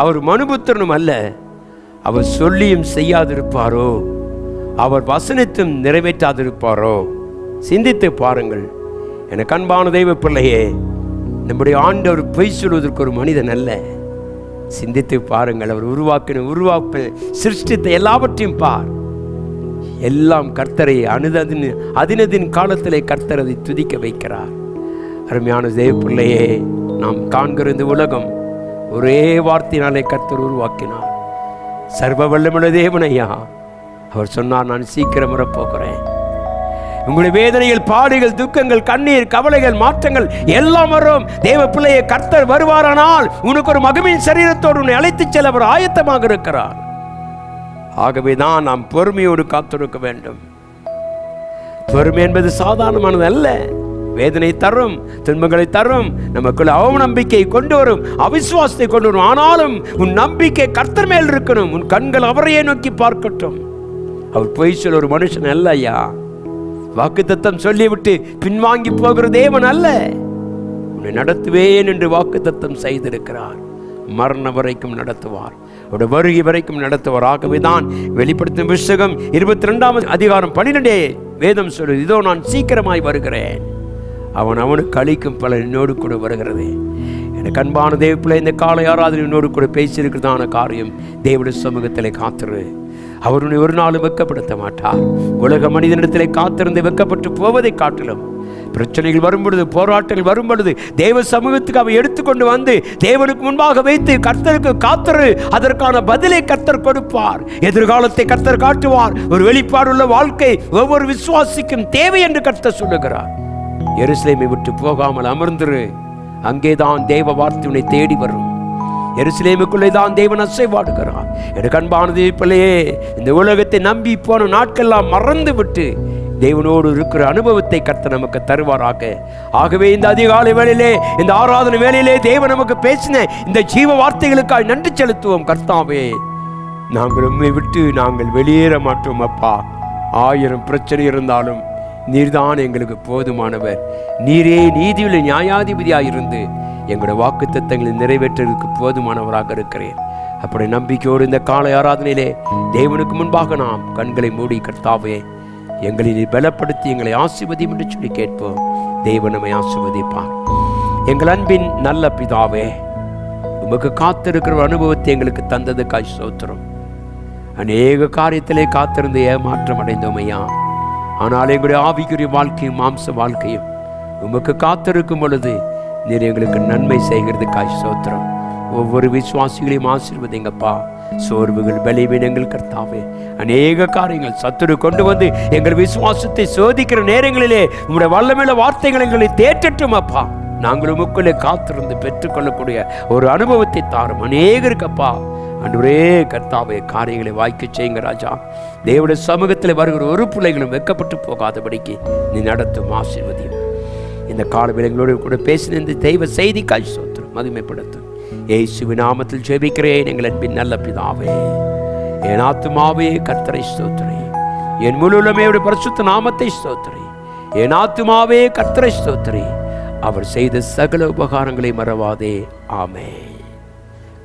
அவர் மனுபுத்திரனும் அல்ல. அவர் சொல்லியும் செய்யாதிருப்பாரோ, அவர் வசனத்தும் நிறைவேற்றாதிருப்பாரோ? சிந்தித்து பாருங்கள். எனக்கு அன்பான தெய்வ பிள்ளையே, நம்முடைய ஆண்டவர் பொய் சொல்வதற்கு ஒரு மனிதன் அல்ல. சிந்தித்து பாருங்கள். அவர் உருவாக்கின சிருஷ்டித்த எல்லாவற்றையும் பார். எல்லாம் கர்த்தரை அதினதின் காலத்திலே கர்த்தர் அதை துதிக்க வைக்கிறார். அருமையான தேவ பிள்ளையே, நாம் காண்கிற இந்த உலகம் ஒரே வார்த்தையினாலே கர்த்தர் உருவாக்கினார். சர்வ வல்லமுள்ள தேவனையா அவர் சொன்னார், நான் சீக்கிரம் வரப்போகிறேன். உங்களுடைய வேதனைகள், பாடுகள், துக்கங்கள், கண்ணீர், கவலைகள், மாற்றங்கள் எல்லாம் வரும். தேவ பிள்ளையை கர்த்தர் வருவாரானால் உனக்கு ஒரு மகிமையின் சரீரத்தோடு உன்னை அழைத்துச் செல்ல அவர் ஆயத்தமாக இருக்கிறார். ஆகவே தான் நாம் பொறுமையோடு காத்திருக்க வேண்டும். பொறுமை என்பது சாதாரணமானது அல்ல. வேதனை தரும், துன்பங்களை தரும், நமக்குள்ள அவநம்பிக்கையை கொண்டு வரும், அவிசுவாசத்தை கொண்டு வரும். ஆனாலும் உன் நம்பிக்கை கர்த்தர் மேல் இருக்கணும். உன் கண்கள் அவரையே நோக்கி பார்க்கட்டும். அவர் பொய் சொல்ல ஒரு மனுஷன் அல்ல ஐயா. வாக்குத்தத்தம் சொல்லிவிட்டு பின்வாங்கி போகிற தேவன் அல்ல. உன்னை நடத்துவேன் என்று வாக்குத்தத்தம் செய்திருக்கிறார். மரணம் வரைக்கும் நடத்துவார், அவருடைய வருகை வரைக்கும் நடத்துவார். ஆகவே தான் வெளிப்படுத்தும் புத்தகம் 22ஆம் அதிகாரம் 12 வேதம் சொல்லுது, இதோ நான் சீக்கிரமாய் வருகிறேன், அவனுக்கு அளிக்கும் பலன் என்னோடு கூட வருகிறது. எனக்கு அன்பான தேவ பிள்ளை, இந்த காலை ஆராதனை என்னோடு கூட பேசியிருக்கிறதான காரியம், தேவனுடைய சமூகத்திலே காத்திரு. அவருடைய ஒரு நாளும் வெட்கப்படுத்த மாட்டார். உலக மனிதனிடத்திலே காத்திருந்து வெட்கப்பட்டு போவதை காட்டிலும், பிரச்சனைகள் வரும்பொழுது, போராட்டங்கள் வரும்பொழுது தேவ சமூகத்துக்கு அவை எடுத்துக்கொண்டு வந்து தேவனுக்கு முன்பாக வைத்து கர்த்தருக்கு காத்திரு. அதற்கான பதிலை கர்த்தர் கொடுப்பார். எதிர்காலத்தை கர்த்தர் காட்டுவார். ஒரு வெளிப்பாடுள்ள வாழ்க்கை ஒவ்வொரு விசுவாசிக்கும் தேவை என்று கர்த்தர் சொல்லுகிறார். எருசலேமை விட்டு போகாமல் அமர்ந்திரு. அங்கேதான் தேவ வார்த்தை உன்னை தேடி வரும். எருசலேமுக்குள்ளே தான் தேவன் அசைவாடுகிறார். எனக்கு அன்பானது பிள்ளையே, இந்த உலகத்தை நம்பி போன நாட்கள்லாம் மறந்து விட்டு தேவனோடு இருக்கிற அனுபவத்தை கர்த்தர் நமக்கு தருவாராக. ஆகவே இந்த அதிகாலை வேளையிலே, இந்த ஆராதனை வேளையிலே தேவன் நமக்கு பேசின இந்த ஜீவ வார்த்தைகளுக்காக நன்றி செலுத்துவோம். கர்த்தாவே, நாங்கள் உம்மை விட்டு நாங்கள் வெளியேற மாட்டோம் அப்பா. 1000 பிரச்சனை இருந்தாலும் நீர்தான் எங்களுக்கு போதுமானவர். நீரே நீதியுள்ள நியாயாதிபதியாயிருந்து எங்களுடைய வாக்குத்தத்தங்களை நிறைவேற்றுவதற்கு போதுமானவராக இருக்கிறேன். அப்படி நம்பிக்கையோடு இந்த காலை ஆராதனையிலே தேவனுக்கு முன்பாக நாம் கண்களை மூடி, கர்த்தாவே எங்களை பலப்படுத்தி எங்களை ஆசீர்வதியும் என்று சொல்லி கேட்போம். தேவன் நம்மை ஆசீர்வதிப்பார். எங்கள் அன்பின் நல்ல பிதாவே, உமக்கு காத்திருக்கிற அனுபவத்தை எங்களுக்கு தந்ததுக்காய் ஸ்தோத்திரம். அநேக காரியத்திலே காத்திருந்து ஏமாற்றம் அடைந்தோம் ஐயா. ஆனால் எங்களுடைய ஆவிக்குரிய வாழ்க்கையும் மாம்ச வாழ்க்கையும் உமக்கு காத்திருக்கும் பொழுது நீர் எங்களுக்கு நன்மை செய்கிறதுக்காய் ஸ்தோத்திரம். ஒவ்வொரு விசுவாசிகளையும் ஆசீர்வதிங்கப்பா. சோர்வுகள், பலவீனங்கள் கர்த்தாவே, அநேக காரியங்கள் சத்துரு கொண்டு வந்து எங்கள் விசுவாசத்தை சோதிக்கிற நேரங்களிலே உங்களுடைய வல்லமையுள்ள வார்த்தைகள் எங்களை தேற்றட்டும் அப்பா. நாங்கள் உமக்குள்ளே காத்திருந்து பெற்றுக்கொள்ளக்கூடிய ஒரு அனுபவத்தை தாரும். அநேகருக்கப்பா ஆண்டவரே கர்த்தாவே, காரியங்களை வாய்க்க செய்யுங்க ராஜா. தேவனுடைய சமூகத்தில் வருகிற ஒரு பிள்ளைகளும் வெட்கப்பட்டு போகாதபடிக்கு நீ நடத்தும் ஆசீர்வதியும். இந்த காலவில் எங்களோடு கூட பேசின இந்த தெய்வ செய்திக்காய் ஸ்தோத்திரம். மகிமைப்படுத்தும் இயேசுவின் நாமத்தில் ஜெபிக்கிறேன் எங்கள் அன்பின் நல்ல பிதாவே. என் ஆத்துமாவே கர்த்தரை ஸ்தோத்திரி, என் முழு உள்ளமையோட பரிசுத்த நாமத்தை ஸ்தோத்திரி. என் ஆத்துமாவே கர்த்தரை ஸ்தோத்திரி, அவர் செய்த சகல உபகாரங்களை மறவாதே. ஆமென்.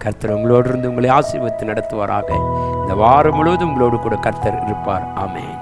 கர்த்தர் உங்களோடு இருந்து உங்களை ஆசீர்வதித்து நடத்துவாராக. இந்த வாரம் முழுவதும் உங்களோடு கூட கர்த்தர் இருப்பார். ஆமென்.